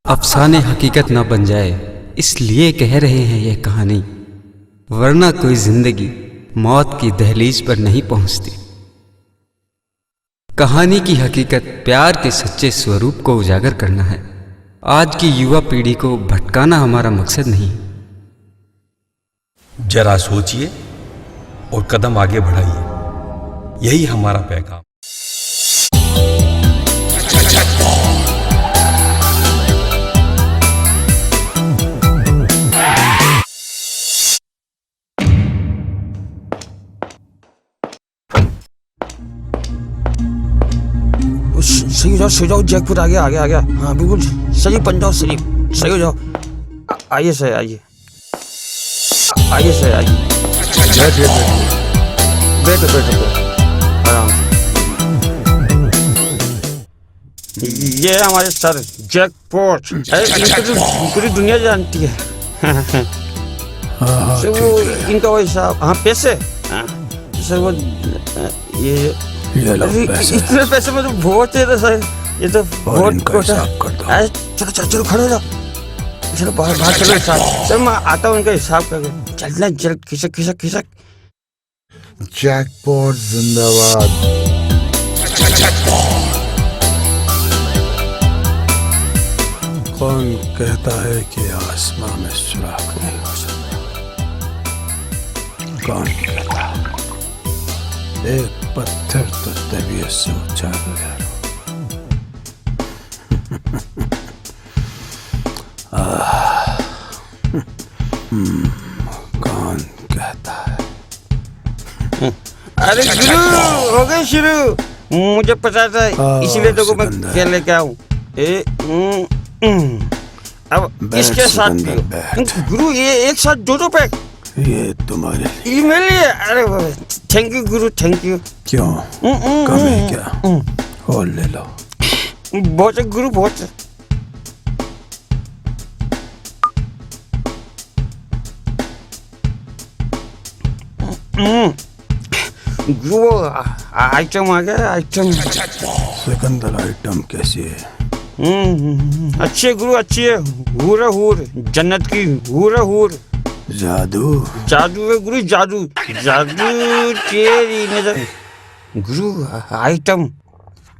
अफसाने हकीकत न बन जाए इसलिए कह रहे हैं यह कहानी, वरना कोई जिंदगी मौत की दहलीज पर नहीं पहुंचती। कहानी की हकीकत प्यार के सच्चे स्वरूप को उजागर करना है। आज की युवा पीढ़ी को भटकाना हमारा मकसद नहीं। जरा सोचिए और कदम आगे बढ़ाइए, यही हमारा पैगाम। सही जाओ जैकपुर आ गया। हाँ बिल्कुल सही बन जाओ, सही हो जाओ। आइए सर आइए सर आइए। बैठो आराम से। ये हमारे सर जैकपॉट, पूरी दुनिया जानती है। सर वो इनका वो हिसाब, हाँ पैसे, सर वो ये इतने पैसे में तो बहुत है सर, ये तो बहुत चलो खड़े हो जाओ, चलो बाहर चलो हिसाब। सर मैं आता हूँ उनका हिसाब करके, चलना जल्द खिसक। जैकपॉट जिंदाबाद। कौन कहता है कि आसमां में सुराख नहीं हो सकता? कौन कहता? एक पत्थर तो तबीयत से ऊंचा गया। कौन कहता है? अरे गुरु हो गए शुरू, मुझे पता था इसीलिए तो मैं क्या लेके आऊं। अब इसके साथ गुरु ये एक साथ दो पैक ये तुम्हारे ईमेल लिए। अरे thank you Guru, thank you. क्यों कम है क्या? और ले लो। बहुत है गुरु, बहुत है। गुरु आइटम आ गया, आइटम। सिकंदर आइटम कैसी है? अच्छी है गुरु, अच्छी है। हूर है हूर, जन्नत की हूर है हूर। जादू है गुरु, जादू तेरी नजर। गुरु आइटम,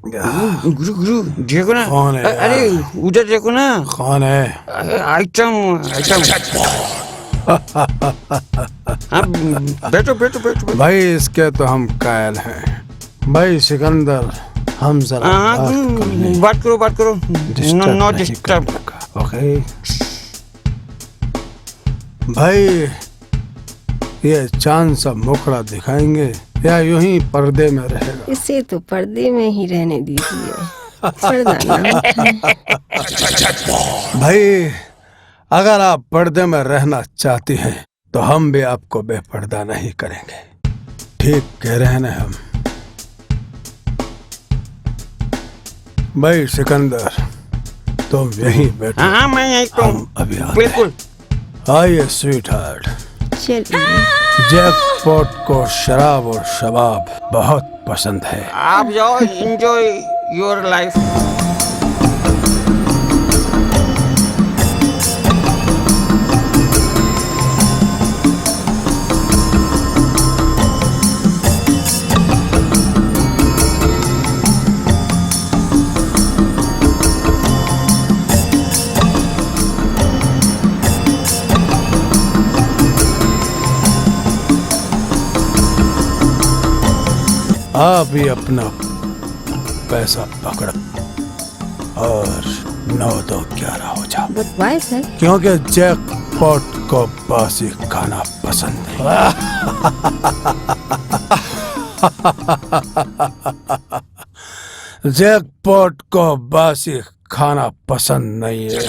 गुरु देखो ना। कौन है? अरे उधर देखो ना। कौन है? आइटम। बैठो भाई इसके तो हम कायल हैं। भाई सिकंदर, हम जरा बात करो। No disturb. ओके भाई, ये चांद सा मुखड़ा दिखाएंगे या यूं ही पर्दे में रहेगा? इसे तो पर्दे में ही रहने दीजिए, पर्दा ना उठाएं। भाई अगर आप पर्दे में रहना चाहती हैं तो हम भी आपको बेपर्दा नहीं करेंगे। ठीक कह रहे हैं हम। भाई सिकंदर तुम यहीं बैठो। हाँ मैं यहीं तो हूँ। अभी बिल्कुल। आइए स्वीट हार्ट। जैकपॉट को शराब और शबाब बहुत पसंद है। आप जाओ, एंजॉय योर लाइफ। आप ही अपना पैसा पकड़ और 9-2-11 हो जा। But why, sir? क्योंकि जैकपॉट को बासी खाना पसंद है। जैकपॉट को बासी खाना पसंद नहीं है।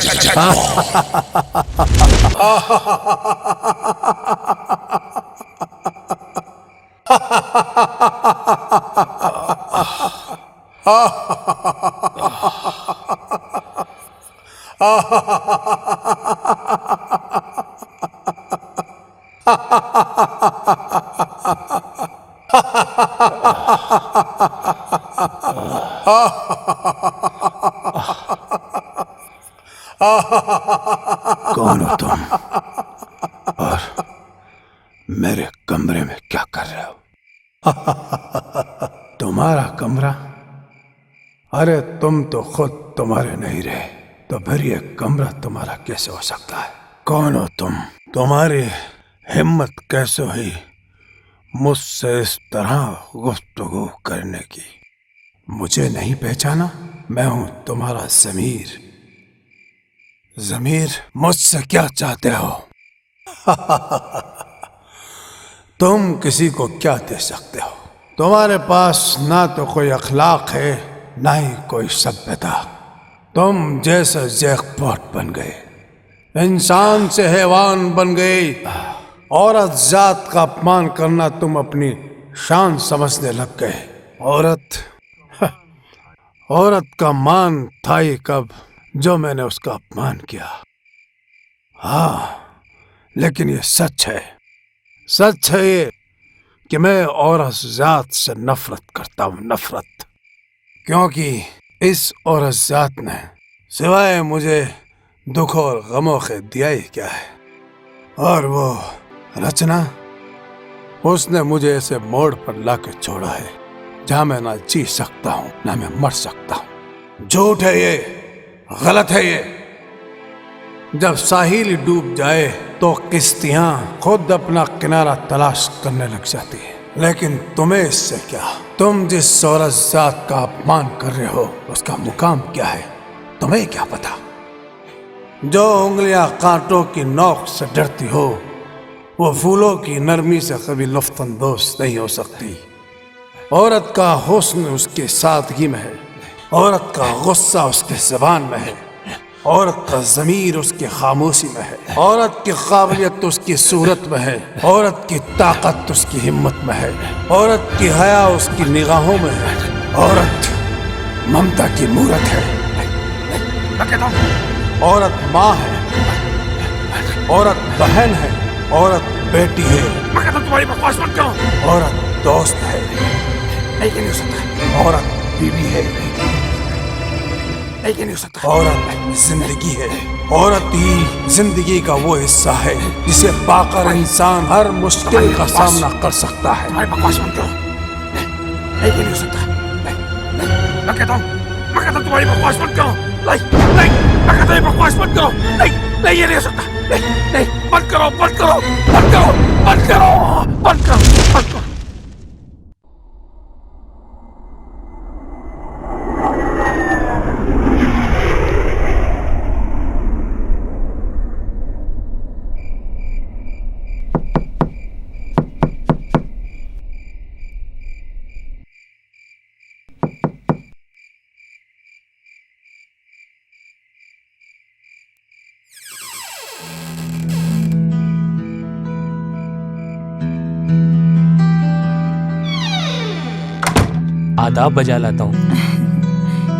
कौन हो तुम और मेरे कमरे में क्या कर रहे हो? तुम्हारा कमरा? अरे तुम तो खुद तुम्हारे नहीं रहे, तो फिर ये कमरा तुम्हारा कैसे हो सकता है? कौन हो तुम? तुम्हारी हिम्मत कैसे हुई मुझसे इस तरह गुफ्तगू करने की? मुझे नहीं पहचाना? मैं हूं तुम्हारा ज़मीर। ज़मीर, मुझसे क्या चाहते हो? तुम किसी को क्या दे सकते हो? तुम्हारे पास ना तो कोई अखलाक है ना ही कोई सभ्यता। तुम जैसे जैकपॉट बन गए, इंसान से हैवान बन गए। औरत जात का अपमान करना तुम अपनी शान समझने लग गए। औरत का मान था ही कब जो मैंने उसका अपमान किया। हाँ, लेकिन ये सच है, सच है ये कि मैं औरत जात से नफरत करता हूँ, नफरत। क्योंकि इस औरत जात ने सिवाय मुझे दुख और गमों के दिया ही क्या है। और वो रचना, उसने मुझे ऐसे मोड़ पर लाके छोड़ा है जहां मैं ना जी सकता हूँ ना मैं मर सकता हूँ। झूठ है ये, गलत है ये। जब साहिल डूब जाए तो किश्तियां खुद अपना किनारा तलाश करने लग जाती है। लेकिन तुम्हें इससे क्या? तुम जिस औरत जात का अपमान कर रहे हो उसका मुकाम क्या है, तुम्हें क्या पता? जो उंगलियां कांटों की नोक से डरती हो वो फूलों की नरमी से कभी लुत्फानंदोज नहीं हो सकती। औरत का हुस्न उसके सादगी में है, औरत का गुस्सा उसके ज़बान में है, औरत का ज़मीर उसकी खामोशी में है, औरत की काबिलियत उसकी सूरत में है, औरत की ताकत उसकी हिम्मत में है, औरत की हया उसकी निगाहों में है, औरत ममता की मूरत है। औरत माँ है, औरत बहन है, औरत बेटी है, तुम्हारी बकवास मत करो। औरत दोस्त है, नहीं हो सकता। औरत बीवी है, नहीं हो सकता। औरत जिंदगी है, औरत ही जिंदगी का वो हिस्सा है जिसे पाकर इंसान हर मुश्किल का सामना कर सकता है। बकवास मत करो, नहीं हो सकता। मैं कहता हूँ तुम्हारी बकवास मत करो। नहीं, मैं कहता हूँ बकवास मत करो। नहीं, ये नहीं हो सकता। नहीं, बंद करो, बंद करो, बंद करो, बंद करो, बंद करो, बंद करो। आदाब बजा लाता हूँ।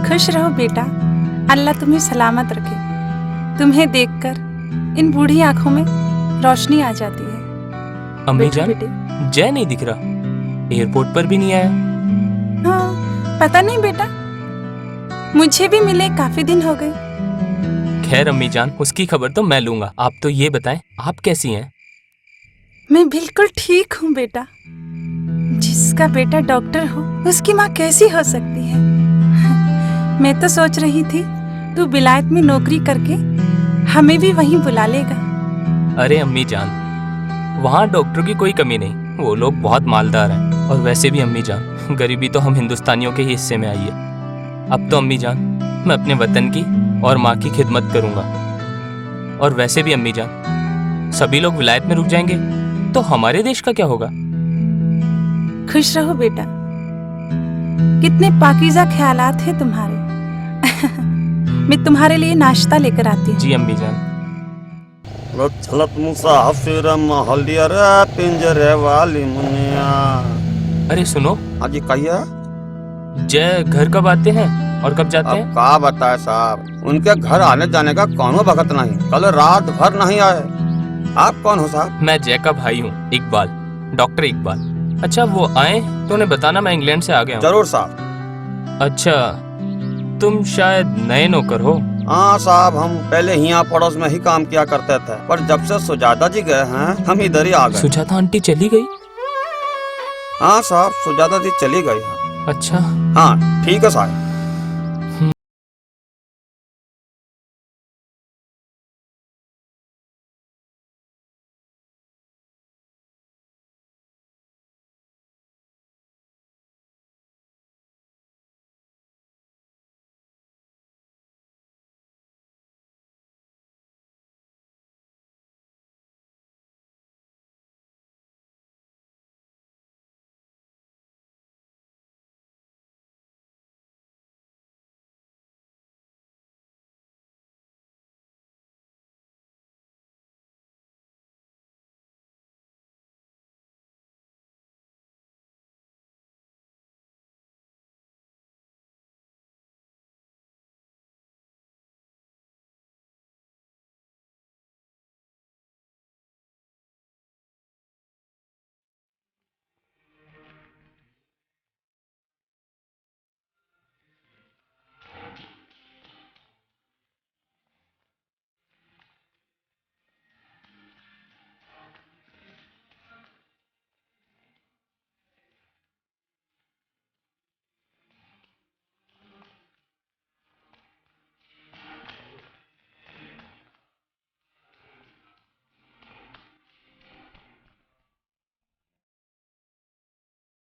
खुश रहो बेटा, अल्लाह तुम्हें सलामत रखे। तुम्हें देखकर इन बूढ़ी आंखों में रोशनी आ जाती है। अम्मी बैठो जान, बेटे। जय नहीं दिख रहा, एयरपोर्ट पर भी नहीं आया। हाँ, पता नहीं बेटा, मुझे भी मिले काफी दिन हो गए। खैर अम्मी जान, उसकी खबर तो मैं लूंगा। आप तो ये बताएं, आप कैसी हैं? मैं बिल्कुल ठीक हूँ बेटा। जिसका बेटा डॉक्टर हो उसकी माँ कैसी हो सकती है? मैं तो सोच रही थी तू विलायत में नौकरी करके हमें भी वहीं बुला लेगा। अरे अम्मी जान, वहाँ डॉक्टर की कोई कमी नहीं, वो लोग बहुत मालदार हैं। और वैसे भी अम्मी जान, गरीबी तो हम हिंदुस्तानियों के ही हिस्से में आई है। अब तो अम्मी जान, मैं अपने वतन की और माँ की खिदमत करूंगा। और वैसे भी अम्मी जान, सभी लोग विलायत में रुक जाएंगे तो हमारे देश का क्या होगा? खुश रहो बेटा, कितने पाकीज़ा ख्यालात हैं तुम्हारे। मैं तुम्हारे लिए नाश्ता लेकर आती हूँ। जी अम्मी जान। चलत मुसाफिर महलिया रे पिंजरे वाली मुनिया। अरे सुनो। हाँ जी कहिए। जय घर कब आते हैं और कब जाते हैं? अब क्या बताए साहब, उनके घर आने जाने का कौनो वक्त नहीं, कल रात भर नहीं आए। आप कौन हो साहब? मैं जय का भाई हूँ, इकबाल, डॉक्टर इकबाल। अच्छा वो आए तो उन्हें बताना मैं इंग्लैंड से आ गया हूँ। जरूर साहब। अच्छा तुम शायद नए नौकर हो? हाँ साहब, हम पहले ही यहाँ पड़ोस में ही काम किया करते थे, पर जब से सुजाता जी गए हैं हम इधर ही आ गए। सुजाता आंटी चली गई? हाँ साहब, सुजाता जी चली गई हैं। अच्छा हाँ ठीक है साहब।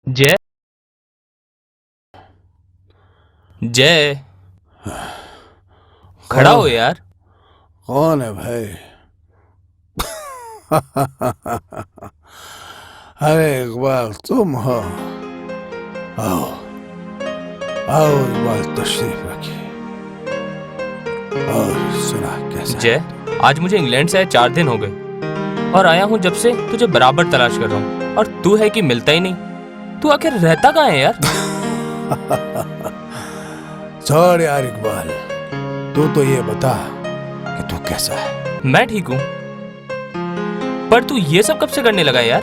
जय जय खड़ा हो यार। कौन है भाई? अरे इकबाल तुम हो? आओ आओ इकबाल, तशरीफ रखिए। और सुना कैसा? जय आज मुझे इंग्लैंड से आए 4 दिन हो गए और आया हूँ जब से तुझे बराबर तलाश कर रहा हूँ, और तू है कि मिलता ही नहीं। तू आखिर रहता कहाँ है यार? छोड़ यार इकबाल, तू तो ये बता कि तू कैसा है? मैं ठीक हूँ, पर तू ये सब कब से करने लगा यार?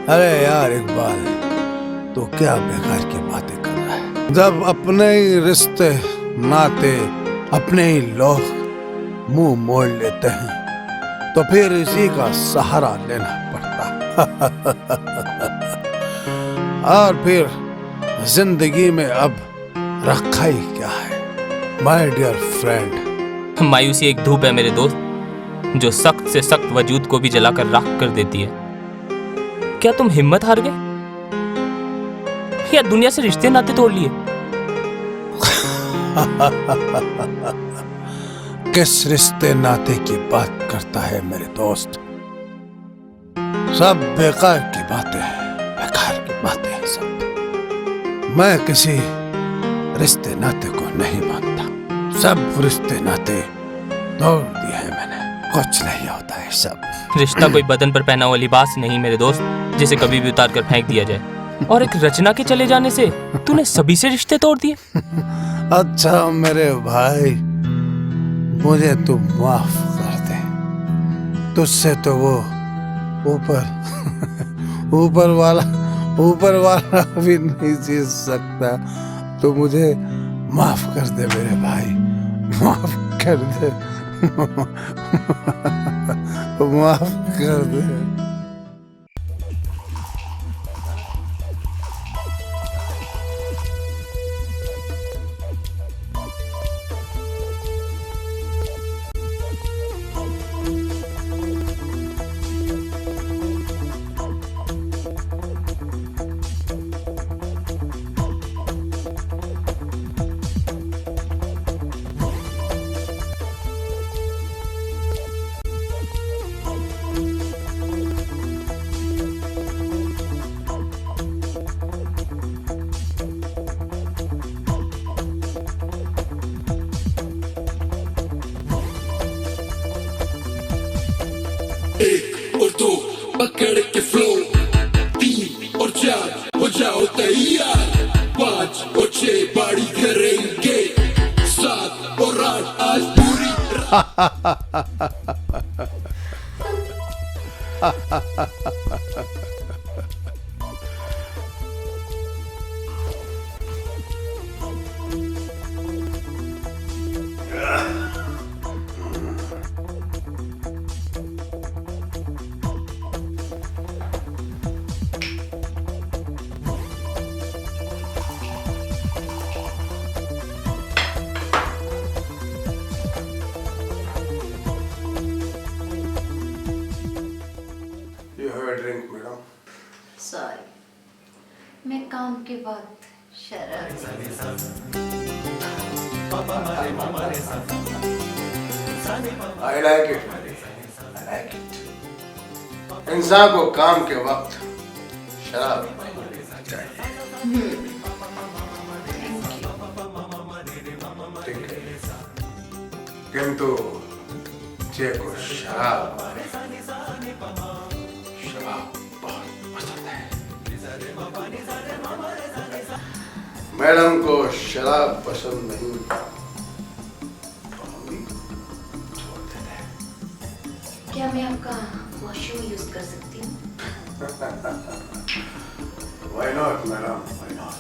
अरे यार इकबाल, तो क्या बेकार की बातें कर रहा है? जब अपने ही रिश्ते नाते अपने ही लोग मुंह मोड़ लेते हैं तो फिर इसी का सहारा लेना पड़ता है। और फिर जिंदगी में अब रखा ही क्या है माय डियर फ्रेंड? मायूसी एक धूप है मेरे दोस्त, जो सख्त से सख्त वजूद को भी जलाकर राख कर देती है। क्या तुम हिम्मत हार गए या दुनिया से रिश्ते नाते तोड़ लिए? किस रिश्ते नाते की बात करता है मेरे दोस्त? सब बेकार की बातें हैं, बेकार की बातें हैं सब। मैं किसी रिश्ते नाते को नहीं मानता। सब रिश्ते नाते तोड़ दिए हैं मैंने, कुछ नहीं होता है सब। रिश्ता कोई बदन पर पहना हुआ लिबास नहीं मेरे दोस्त, जिसे कभी भी उतार कर फेंक दिया जाए। और एक रचना के चले जाने से तूने सभी से रिश्ते तोड़ दिए। अच्छा मेरे भाई, मुझे तू माफ कर दे। तुझसे तो वो ऊपर वाला भी नहीं जीत सकता। तो मुझे माफ कर दे मेरे भाई, माफ कर दे। माफ कर दे। से बड़ी करेंगे सात और आठ आज पूरी You have a drink, madam. Sorry मैं काम के बाद शराब I like it. I like it. इंसान को काम के वक्त शराब चाहिए। ठीक है। किंतु जे को शराब बहुत पसंद है। मैडम को शराब पसंद नहीं क्या मैं आपका वॉशरूम यूज कर सकती हूँ? Why not, madam? Why not?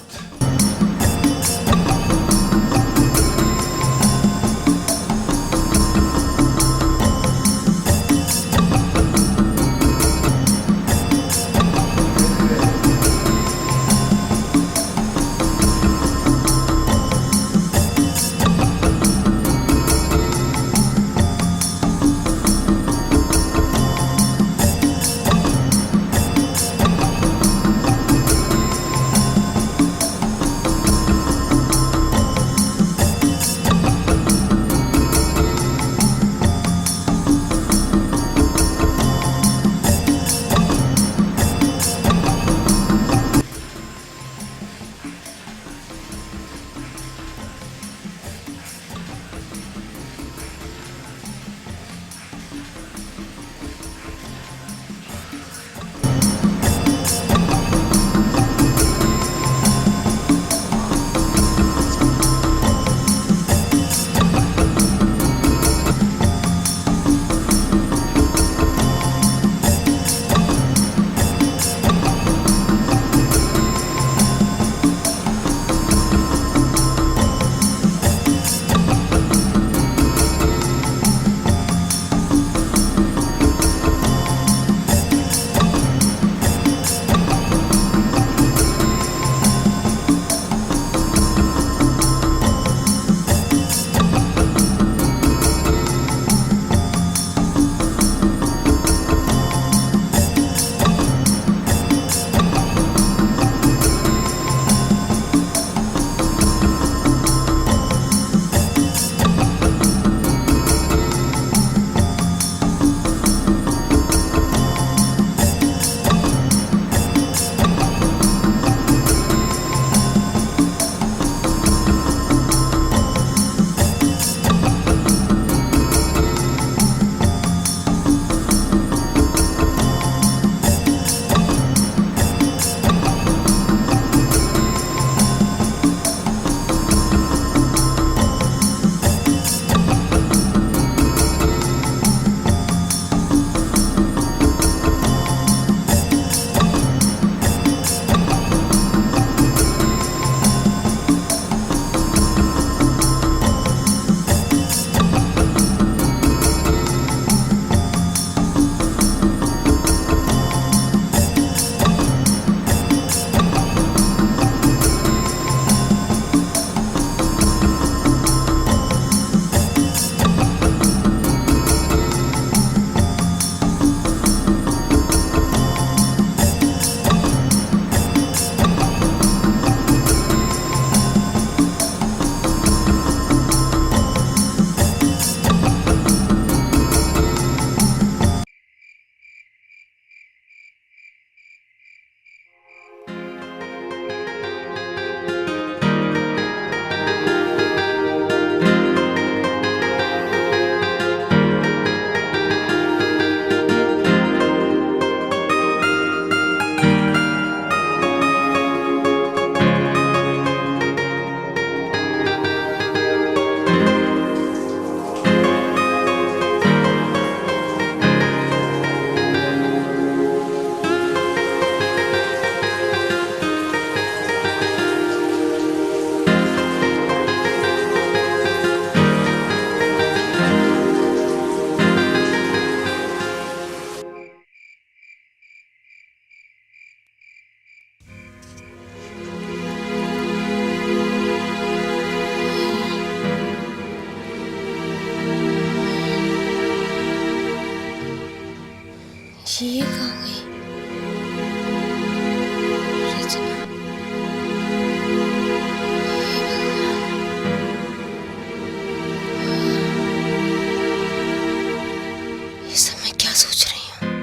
ये कहाँ गई रचना? ये सब मैं क्या सोच रही हूँ?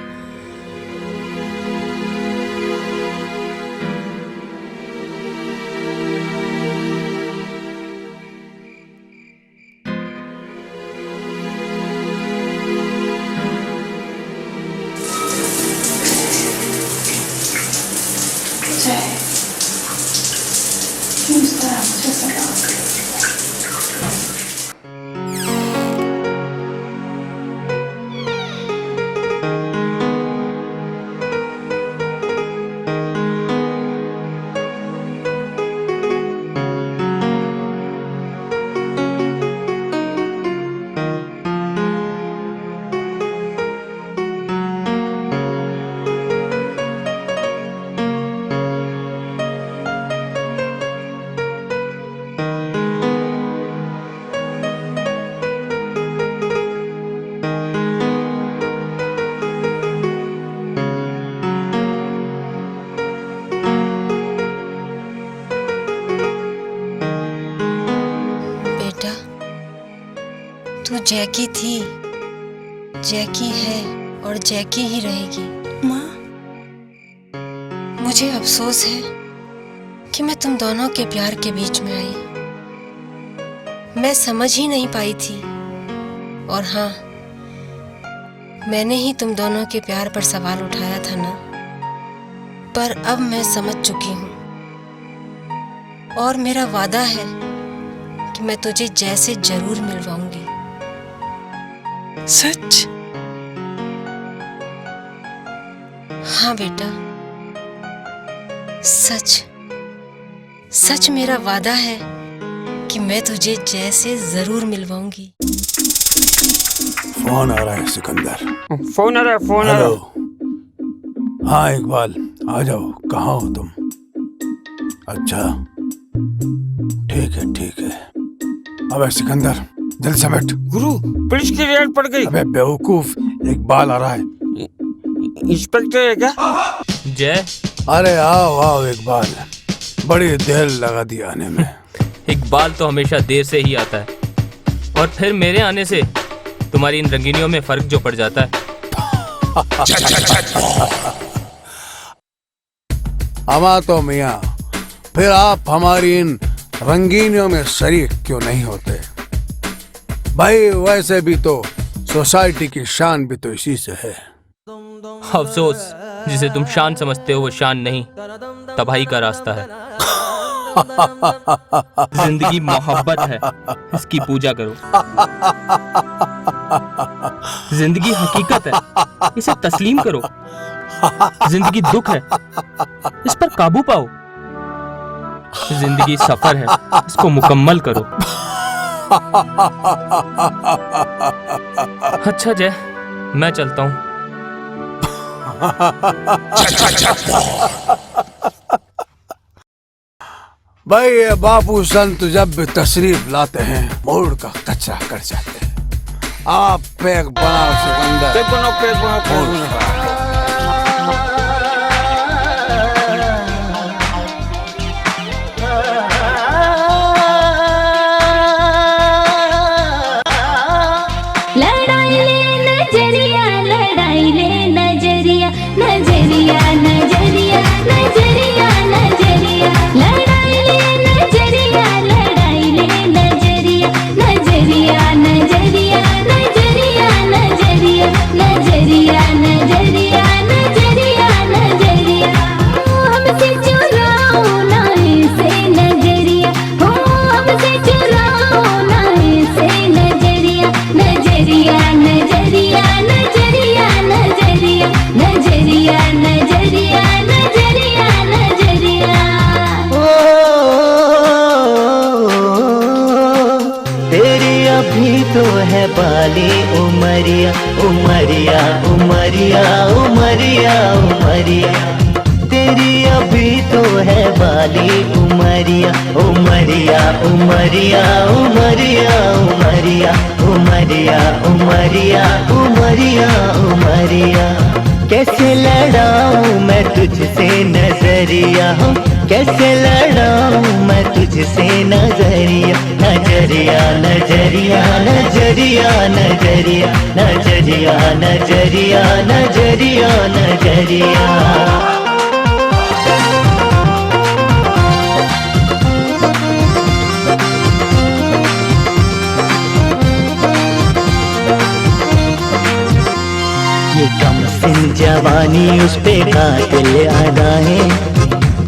क्यों इस तरह मुझे सताओ? तू जैकी थी, जैकी है और जैकी ही रहेगी। माँ, मुझे अफसोस है कि मैं तुम दोनों के प्यार के बीच में आई। मैं समझ ही नहीं पाई थी, और हाँ, मैंने ही तुम दोनों के प्यार पर सवाल उठाया था ना। पर अब मैं समझ चुकी हूँ, और मेरा वादा है कि मैं तुझे जैसे जरूर मिलवाऊंगी। सच? हाँ बेटा, सच सच मेरा वादा है कि मैं तुझे जैसे जरूर मिलवाऊंगी। फोन आ रहा है सिकंदर। फोन आ रहा है, फोन आ रहा है। हाँ इकबाल, आ जाओ। कहाँ हो तुम? अच्छा, ठीक है ठीक है। अबे सिकंदर, जल्दी से बैठ। गुरु, पुलिस की रेड पड़ गई। अबे बेवकूफ, इकबाल आ रहा है। इंस्पेक्टर है क्या? जय। अरे आओ आओ इकबाल, बड़ी देर लगा दी आने में। इकबाल तो हमेशा देर से ही आता है, और फिर मेरे आने से तुम्हारी इन रंगीनियों में फर्क जो पड़ जाता है। अमा तो मियाँ, फिर आप हमारी इन रंगीनियों में शरीक क्यों नहीं होते? भाई वैसे भी तो सोसाइटी की शान भी तो इसी से है। अफसोस, जिसे तुम शान समझते हो वो शान नहीं, तबाही का रास्ता है। जिंदगी मोहब्बत है, इसकी पूजा करो। जिंदगी हकीकत है, इसे तस्लीम करो। जिंदगी दुख है, इस पर काबू पाओ। जिंदगी सफर है, इसको मुकम्मल करो। अच्छा जय, मैं चलता हूँ। भाई ये बाबू संत जब भी तशरीफ लाते हैं, मूड का कचरा कर जाते हैं। आप पैक बनाओ सिकंदर। पैक बनाओ, पैक बनाओ, पैक बनाओ। बाली उमरिया उमरिया उमरिया उमरिया उमरिया तेरी अभी तो है वाली उमरिया उमरिया उमरिया उमरिया उमरिया उमरिया उमरिया उमरिया उमरिया। कैसे लड़ाऊं मैं तुझसे नजरिया हो, कैसे लड़ाऊं मैं तुझसे नजरिया नजरिया नजरिया नजरिया नजरिया नजरिया नजरिया नजरिया नजरिया। ये कम सिन जवानी उस पे कातिल अदाएं,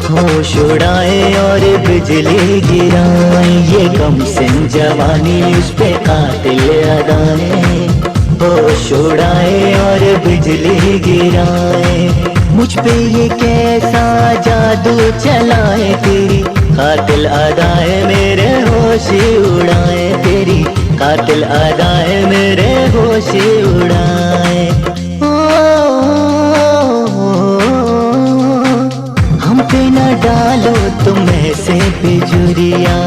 होश उड़ाए और बिजली गिराए। ये कम सिन जवानी उस पे कातिल अदाएं, होश उड़ाए और बिजली गिराए। मुझ पे ये कैसा जादू चलाए, तेरी कातिल अदाएं मेरे होश उड़ाए, तेरी कातिल अदाएं मेरे होश उड़ाए। हम पे न डालो तुम ऐसे बिजुरिया,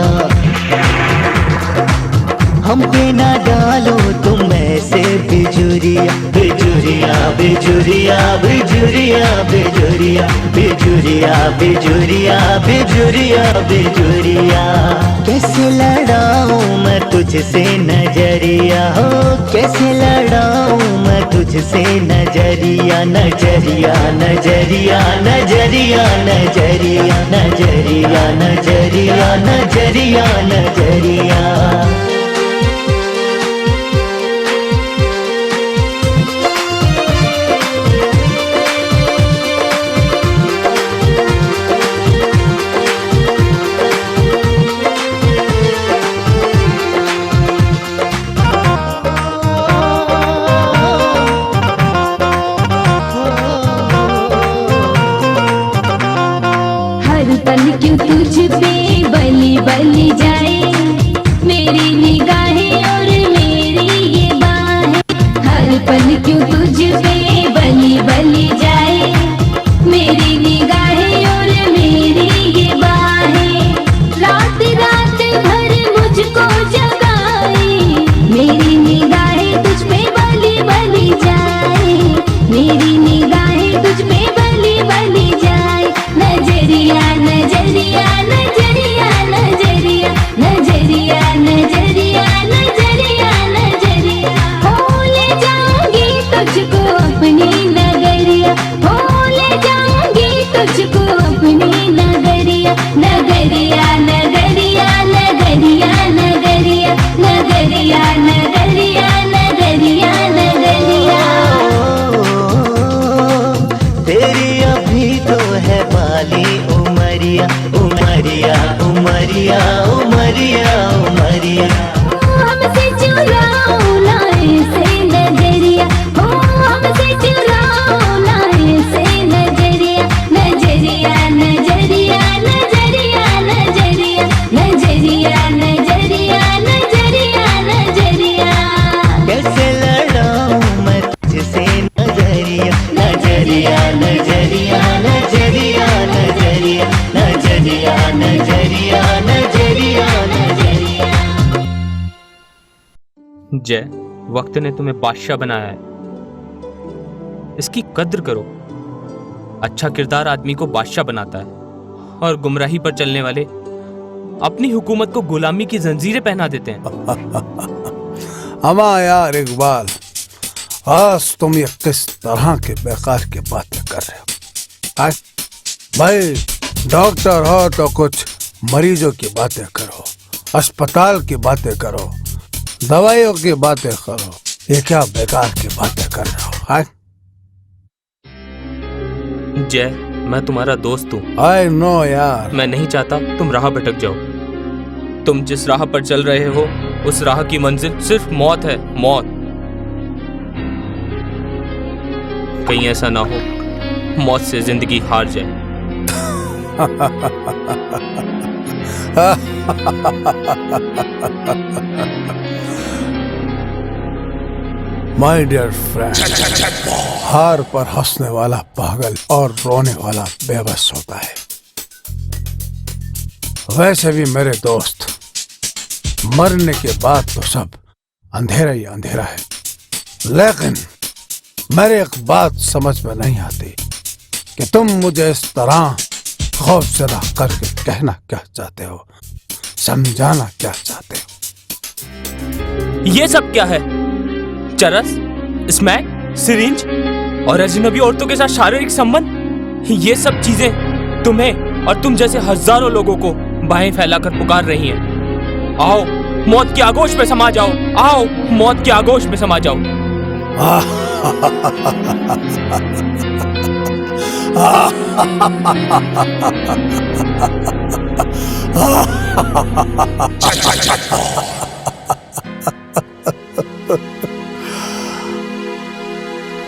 हम पे न डालो तुम ऐसे बिजुरिया बिजुरिया बिजुरिया बिजुरिया बिजुरिया बिजुरिया बिजुरिया बिजुरिया बिजुरिया। कैसे लड़ाऊं मैं तुझसे नजरिया हो, कैसे लड़ाऊं मैं तुझसे नजरिया नजरिया नजरिया नजरिया नजरिया नजरिया नजरिया नजरिया नजरिया। पल क्यों तुझ पे बली बली जाए, मेरी निगाहें और मेरी ये बाहें। हर पल क्यों तुझ पे बली बली जाए, मेरी निगाहें और मेरी ये बाहें। रात रात भर मुझको जगाए, मेरी निगाहें तुझ पे बली बली जाए, मेरी निगाहें तुझ पे बली बली जाए। नजरिया नजरिया नजरिया नजरिया नजरिया नजरिया नजरिया नजरिया। हो ले जाऊंगी तुझको अपनी नगरिया, हो ले जाऊंगी तुझको अपनी नगरिया नगरिया नगरिया नगरिया नगरिया नगरिया नगरिया नगरिया नगरिया। तेरी अभी तो है वाली उमरिया उमरिया उमरिया उमरिया उमरिया। हमसे चुराओ ना ऐसे नजरिया, हो हमसे चुराओ ना ऐसे नजरिया नजरिया नजरिया नजरिया नजरिया नजरिया नजरिया नजरिया नजरिया। कैसे लड़ाऊं मैं तुझसे नजरिया नजरिया नजरिया नजरिया नजरिया नजरिया नजरिया नजरिया नजरिया। जय, वक्त ने तुम्हें बादशाह बनाया है, इसकी कद्र करो। अच्छा किरदार आदमी को बादशाह बनाता है, और गुमराही पर चलने वाले अपनी हुकूमत को गुलामी की जंजीरें पहना देते हैं। अमा यार इकबाल, आज तुम ये किस तरह के बेकार की बातें कर रहे हो? आज भाई डॉक्टर हो तो कुछ मरीजों की बातें करो, अस्पताल की बातें करो, दवाइयों की बातें करो। ये क्या बेकार की बातें कर रहे हो? आज जय, मैं तुम्हारा दोस्त हूँ। आई नो यार। मैं नहीं चाहता तुम राह भटक जाओ। तुम जिस राह पर चल रहे हो उस राह की मंजिल सिर्फ मौत है, मौत। कहीं ऐसा ना हो मौत से जिंदगी हार जाए। माय डियर फ्रेंड, हार पर हंसने वाला पागल और रोने वाला बेबस होता है। वैसे भी मेरे दोस्त, मरने के बाद तो सब अंधेरा ही अंधेरा है। लेकिन मेरे एक बात समझ में नहीं आती कि तुम मुझे इस तरह खौफजदा करके कहना क्या चाहते हो, समझाना क्या चाहते हो। ये सब क्या है? चरस, स्मैक, सिरिंज और अजनबी औरतों के साथ शारीरिक संबंध, ये सब चीजें तुम्हें और तुम जैसे हजारों लोगों को बाहें फैलाकर पुकार रही हैं। आओ मौत की आगोश में समा जाओ, आओ मौत की आगोश में समा जाओ।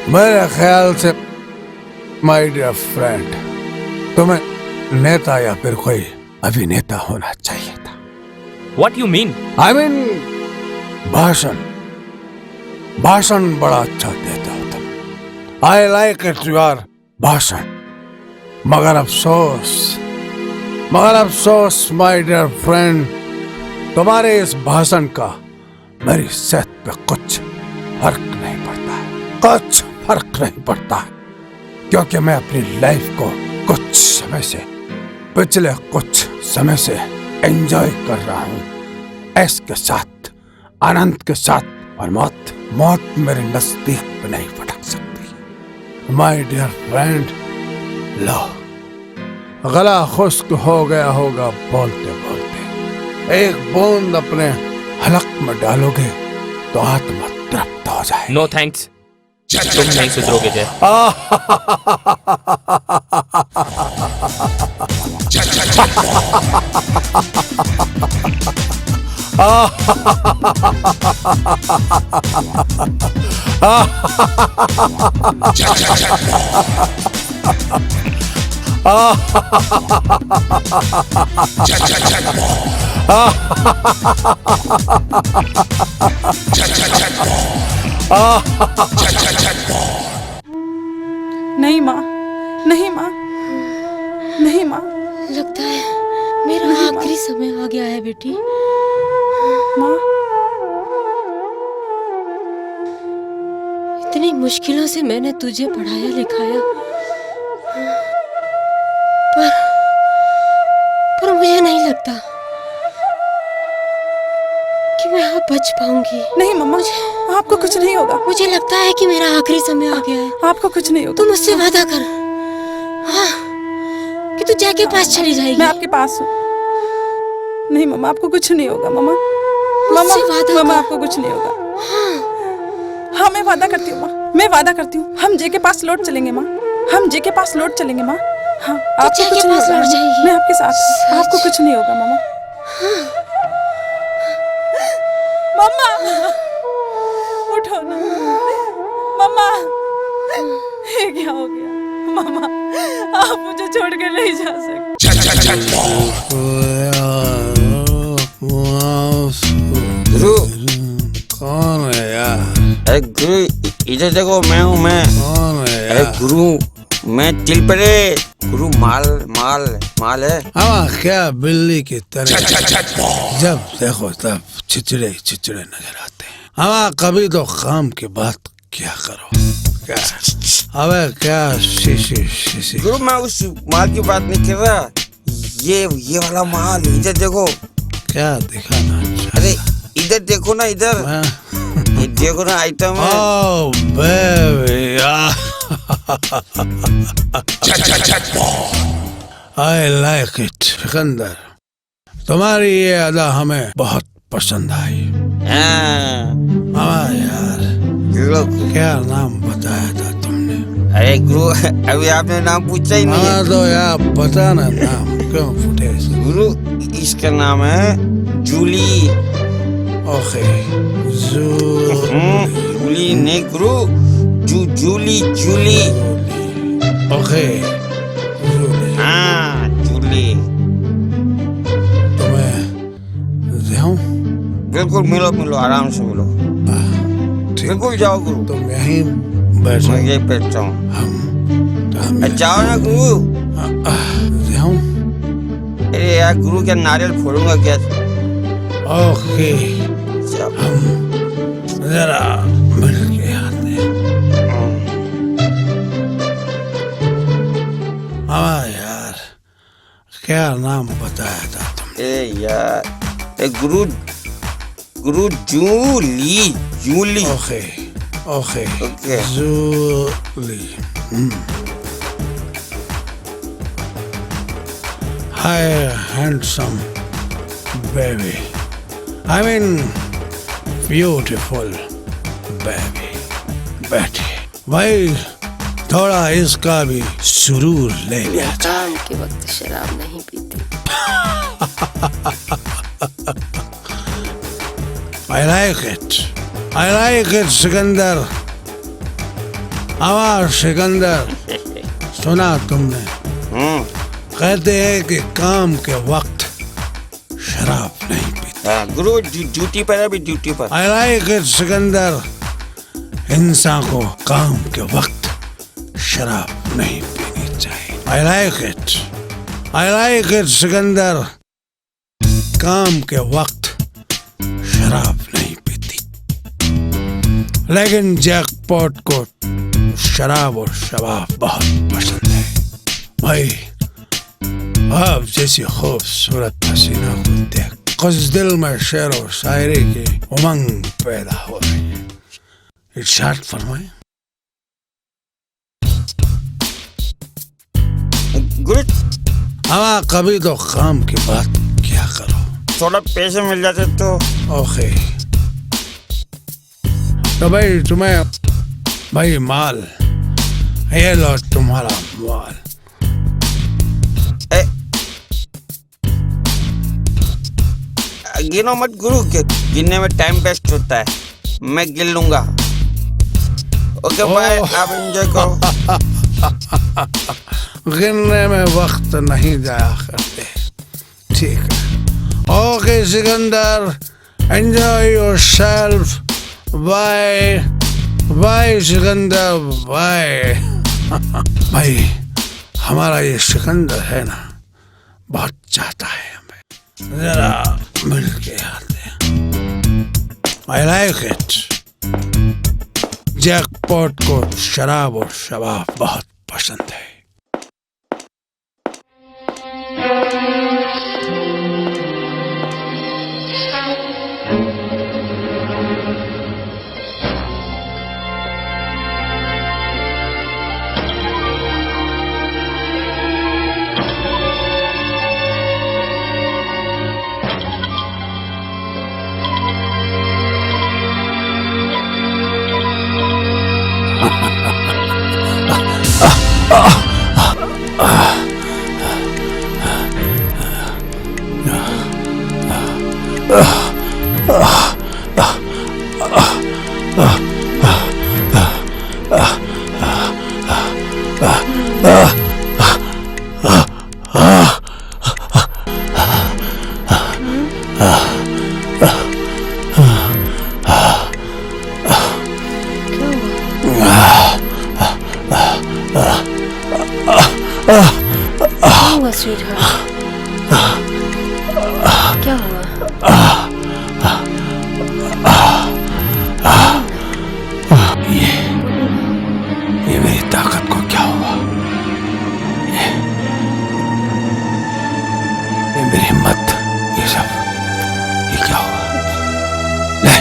मेरे ख्याल से माय डियर फ्रेंड, तुम्हें नेता या फिर कोई अभिनेता होना चाहिए था। What you mean? I mean, भाषण बड़ा अच्छा देते हो तुम। I like it your भाषण। मगर अफसोस माय डियर फ्रेंड, तुम्हारे इस भाषण का मेरी सेहत पे कुछ फर्क नहीं पड़ता है, कुछ फर्क नहीं पड़ता है, क्योंकि मैं अपनी लाइफ को पिछले कुछ समय से एंजॉय कर रहा हूँ, ऐश के साथ, आनंद के साथ, और मौत मेरे नजदीक पे नहीं फटक सकती। माय डियर फ्रेंड, लो, गला खुश्क हो गया होगा बोलते बोलते, एक बूंद अपने हलक में डालोगे तो आत्मा तृप्त हो जाए। नो थैंक्स, तुम नहीं सुधरोगे जय। नहीं माँ, नहीं माँ, नहीं माँ। लगता है मेरा आखिरी समय आ गया है बेटी। माँ, इतनी मुश्किलों से मैंने तुझे पढ़ाया लिखाया, पर मुझे नहीं लगता कि मैं अब बच पाऊंगी। नहीं मम्मा, आपको कुछ नहीं होगा। मुझे लगता है कि मेरा आखिरी समय आ गया है। आपको कुछ नहीं होगा। तू मुझसे वादा कर, हाँ, कि तू जय के पास चली जाएगी। मैं आपके पास हूँ। नहीं मम्मा, आपको कुछ नहीं होगा। मम्मा, मम्मा आपको कुछ नहीं होगा। हाँ, मैं वादा करती हूँ माँ, मैं वादा करती हूँ, हम जय के पास लौट चलेंगे माँ, हम जय के पास लौट चलेंगे माँ। हाँ, आपको कुछ नहीं होगा। मैं आपके साथ, आपको कुछ नहीं होगा मम्मा। मम्मा, उठो ना मम्मा। ये क्या हो गया मम्मा? आप मुझे छोड़ के नहीं जा सकते। गुरु कौन है यार? अरे गुरु इधर देखो, मैं हूँ मैं। कौन है यार? अरे गुरु मैं तिल पड़े गुरु, माल है। हाँ, क्या बिल्ली की तरह जब देखो तब चिचड़े नजर आते हैं। हाँ, कभी तो काम की बात क्या करो। क्या अबे क्या शीशी। गुरु मैं उस माल की बात नहीं कर रहा, ये वाला माल इधर देखो। क्या दिखाना? अरे इधर देखो ना, इधर ये देखो ना, आइटम है। ओह baby, I like it. Sikandar, तुम्हारी ये अदा हमें बहुत पसंद आई। हाँ यार, क्या नाम बताया था तुमने? अरे गुरु अभी आपने नाम पूछा ही नहीं। हाँ तो यार बताना नाम, क्यों फुटे? गुरु इसका नाम है जूली। ओके, जूली नहीं गुरु, जूली। ओके, हाँ जूली। तुम्हें जाऊं? बिल्कुल, मिलो आराम से मिलो। बिल्कुल जाओ गुरु। तुम यहीं बैठो। मैं यहीं बैठता हूँ। जाओ ना गुरु। जाऊं? अरे यार गुरु क्या नारियल फोड़ूंगा क्या? ओके, हम जरा मिल के आते हैं। हाँ यार, क्या नाम बताया था तुमने? यार गुरु Julie. Okay okay okay Julie. Hi handsome baby, I mean beautiful baby. बैठिए भाई, थोड़ा इसका भी सुरूर ले लिया जाए। काम के वक्त शराब नहीं पीती। I like it Sikandar. आवाज सिकंदर, सुना तुमने? कहते हैं कि काम के वक्त शराब नहीं पीता। गुरु ड्यूटी पर, अभी ड्यूटी पर। I like it सिकंदर, इंसान को काम के वक्त शराब नहीं पीनी चाहिए। I like it सिकंदर, काम के वक्त शराब नहीं पीती। लेकिन जैकपॉट को शराब और शबाब बहुत पसंद है। भाई, आप जैसी खूबसूरत हसीना को देख कुछ दिल में शेर और शायरी की उमंग पैदा हो रही है। इरशाद फरमाएं। गुरु हाँ, कभी तो काम की बात क्या करो। थोड़ा पैसे मिल जाते तो। ओके, तो भाई तुम्हें भाई माल, ये लो तुम्हारा माल। गिनो मत गुरु, गिनने में टाइम वेस्ट होता है, मैं गिन लूंगा। ओके बाय, आप एंजॉय करो। गिनने में वक्त नहीं जाया करते, ठीक है। Okay Sikandar, enjoy yourself. Bye bye Sikandar, bye. भाई, हमारा ये सिकंदर है ना, बहुत चाहता है हमें, जरा मिल के आते हैं। I like it. जैकपॉट को शराब और शबाब बहुत पसंद है। क्या हुआ? ये मेरी ताकत को क्या हुआ? ये मेरी हिम्मत, ये सब, ये क्या हुआ? नहीं,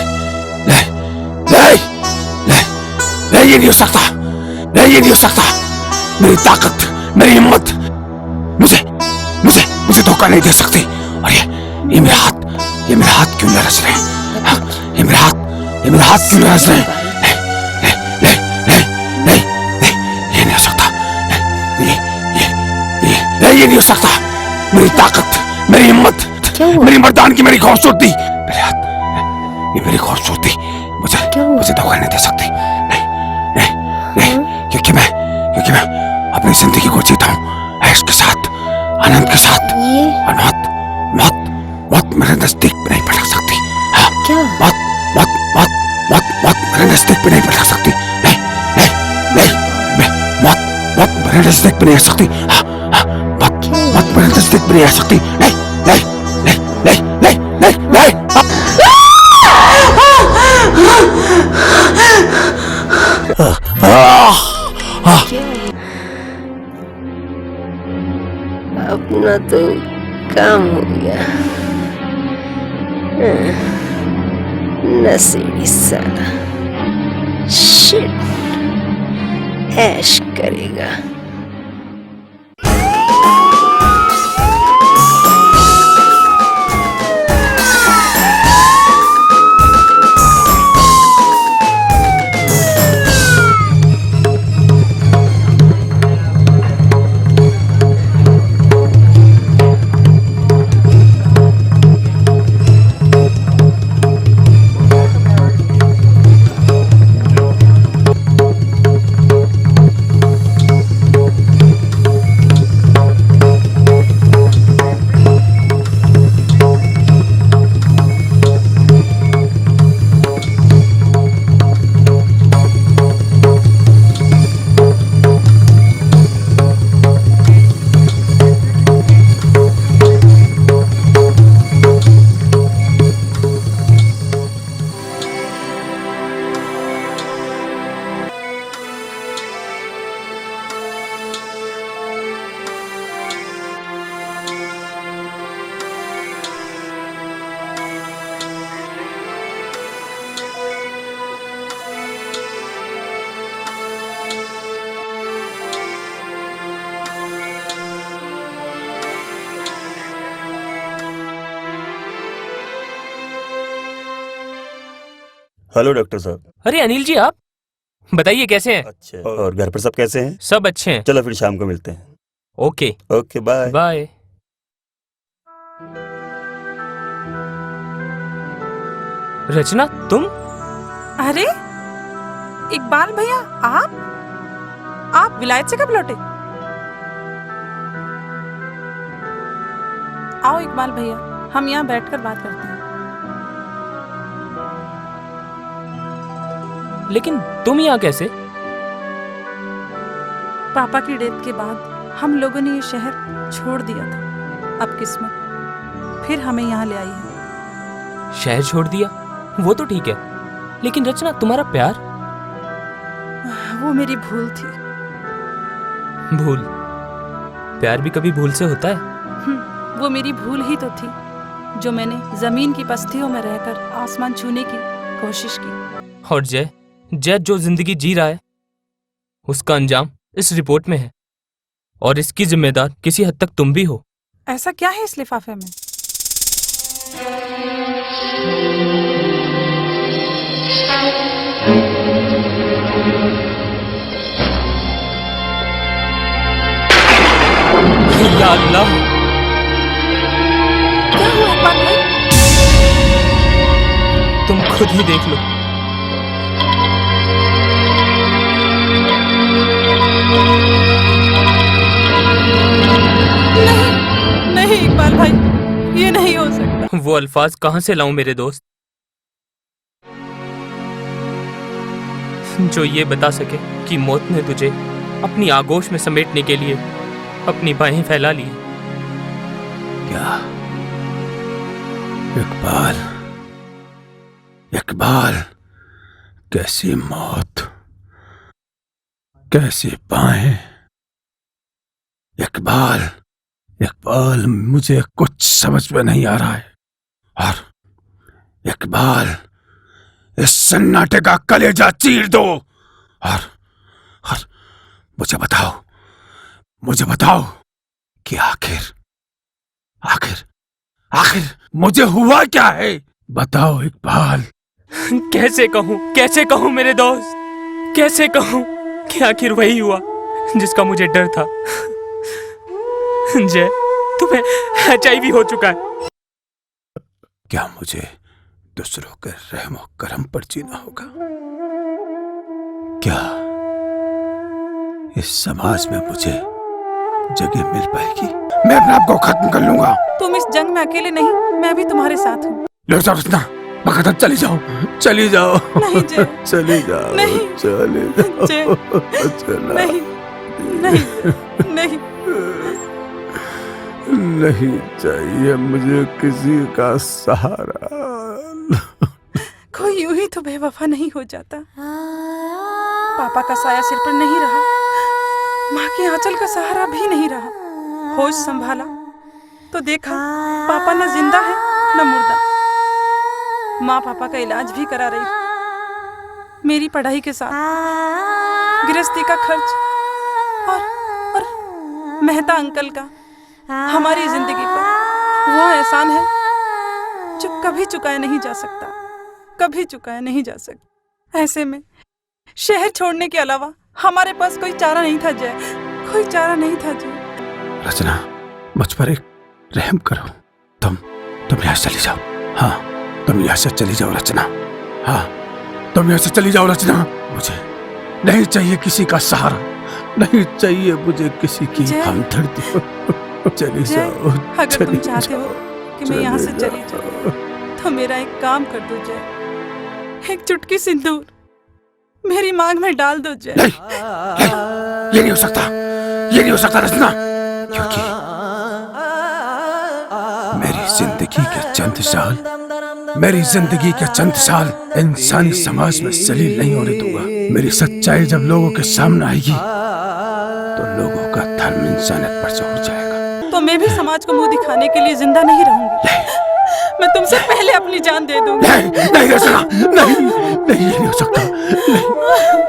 ये नहीं हो सकता। नहीं, ये नहीं हो सकता। मेरी ताकत, मेरी हिम्मत मुझे धोखा नहीं दे सकती। और ये मेरे हाथ क्यों लरस रहे हैं? ये मेरे हाथ क्यों लरस रहे हैं? नहीं, ये नहीं हो सकता। ये नहीं हो सकता। मेरी ताकत, मेरी हिम्मत, मेरी मर्दानगी, मेरी खूबसूरती, मेरे हाथ, ये मेरी खूबसूरती मुझे धोखा नहीं दे सकती। नहीं, क्योंकि मैं अपनी जिंदगी को जीता हूँ ऐश के साथ, आनंद के साथ। और मौत मेरे नजदीक नहीं पटक सकती। हाँ, मौत मेरे नजदीक स्नेक भी नहीं बना सकती। नहीं नहीं नहीं मैं मौत बनने स्नेक भी नहीं आ सकती। मौत बनने स्नेक भी नहीं आ सकती। नहीं नहीं नहीं नहीं नहीं नहीं अपना तो काम हो गया। नसीबी साला शिट ऐश करेगा। हेलो डॉक्टर साहब। अरे अनिल जी, आप बताइए कैसे हैं? अच्छा, और घर पर सब कैसे हैं? सब अच्छे हैं। चलो फिर शाम को मिलते हैं। Okay okay bye bye. Rachna, तुम? अरे इकबाल भैया, आप विलायत से कब लौटे? आओ इकबाल भैया, हम यहाँ बैठकर बात करते हैं। लेकिन तुम यहाँ कैसे? पापा की डेथ के बाद हम लोगों ने ये शहर छोड़ दिया था। अब किस्मत फिर हमें यहाँ ले आई है। शहर छोड़ दिया वो तो ठीक है, लेकिन रचना, तुम्हारा प्यार? वो मेरी भूल थी। भूल? प्यार भी कभी भूल से होता है? वो मेरी भूल ही तो थी, जो मैंने जमीन की पस्तियों में रहकर आसमान छूने की कोशिश की। और जय जो जिंदगी जी रहा है, उसका अंजाम इस रिपोर्ट में है, और इसकी जिम्मेदार किसी हद तक तुम भी हो। ऐसा क्या है इस लिफाफे में? या अल्लाह, क्या हुआ इकबाल भाई? तुम खुद ही देख लो। नहीं इकबाल भाई, ये नहीं हो सकता। वो अल्फाज कहां से लाऊं मेरे दोस्त, जो ये बता सके कि मौत ने तुझे अपनी आगोश में समेटने के लिए अपनी बाहें फैला ली। क्या इकबाल, इकबाल, कैसी मौत, कैसी बाहें। इकबाल, इकबाल, मुझे कुछ समझ में नहीं आ रहा है। और इकबाल, इस सन्नाटे का कलेजा चीर दो और मुझे बताओ कि आखिर मुझे हुआ क्या है। बताओ इकबाल। कैसे कहूं मेरे दोस्त, कैसे कहूं कि आखिर वही हुआ जिसका मुझे डर था। जय, तुम्हें HIV हो चुका है। क्या मुझे दूसरों के रहमो करम पर जीना होगा? क्या इस समाज में मुझे जगह मिल पाएगी? मैं अपने आप को खत्म कर लूंगा। तुम इस जंग में अकेले नहीं, मैं भी तुम्हारे साथ हूँ। लो रचना, बकदर चली जाओ, चली जाओ, नहीं जय, चली जाओ, नहीं, चली जाओ, जय, चला। नहीं, नहीं, नहीं, नहीं चाहिए मुझे किसी का सहारा। कोई यूं ही तो बेवफा नहीं हो जाता। पापा का साया सिर पर नहीं रहा, माँ के आंचल का सहारा भी नहीं रहा। होश संभाला तो देखा पापा न जिंदा है न मुर्दा। माँ पापा का इलाज भी करा रही, मेरी पढ़ाई के साथ गृहस्थी का खर्च और मेहता अंकल का हमारी जिंदगी पर वो एहसान है जो कभी चुकाया नहीं जा सकता, कभी चुकाया नहीं जा सकता। ऐसे में शहर छोड़ने के अलावा हमारे पास कोई चारा नहीं था जय, कोई चारा नहीं था जय। रचना, मुझ पर एक रहम करो। तुम यहाँ से चली जाओ। हाँ, तुम यहाँ से चली जाओ रचना। हाँ, तुम यहाँ से चली जाओ रचना। मुझे नहीं चाहिए किसी का सहारा, नहीं चाहिए मुझे किसी की हमदर्दी। चली जाओ। अगर तुम चाहते हो कि मैं यहाँ से चली जाऊँ तो मेरा एक काम कर दो जय, एक चुटकी सिंदूर मेरी मांग में डाल दो जय। ये नहीं हो सकता, ये नहीं हो सकता रचना, क्योंकि मेरी जिंदगी के चंद साल इंसानी समाज में जलील नहीं होने दूंगा। मेरी सच्चाई जब लोगों के सामने आएगी तो लोगों का धर्म इंसानियत पर से उठ जाएगा। तो मैं भी समाज को मुंह दिखाने के लिए जिंदा नहीं रहूंगी। मैं तुमसे पहले अपनी जान दे दूंगी। नहीं रचना, नहीं, नहीं, ये नहीं हो सकता।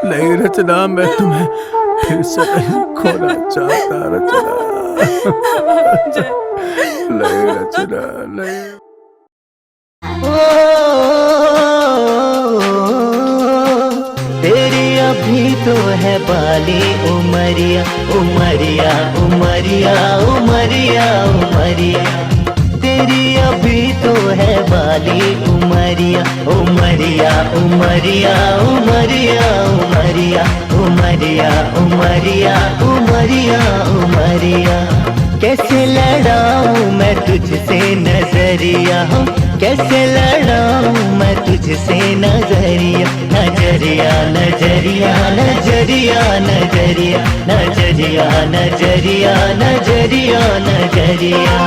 नहीं रचना, मैं तुम्हें फिर से नहीं खोना चाहता रचना। नहीं रचना, नहीं। तेरी अभी तो है बाली उमरिया, उमरिया, उमरिया, उमरिया, उमरिया। तेरी अभी तो है बाली उमरिया, उमरिया, उमरिया, उमरिया, उमरिया, उमरिया, उमरिया, उमरिया, उमरिया। कैसे लड़ाऊं मैं तुझसे नजरिया, कैसे लड़ाऊं मैं तुझसे नजरिया, नजरिया, नजरिया, नजरिया, नजरिया, नजरिया, नजरिया, नजरिया, नजरिया।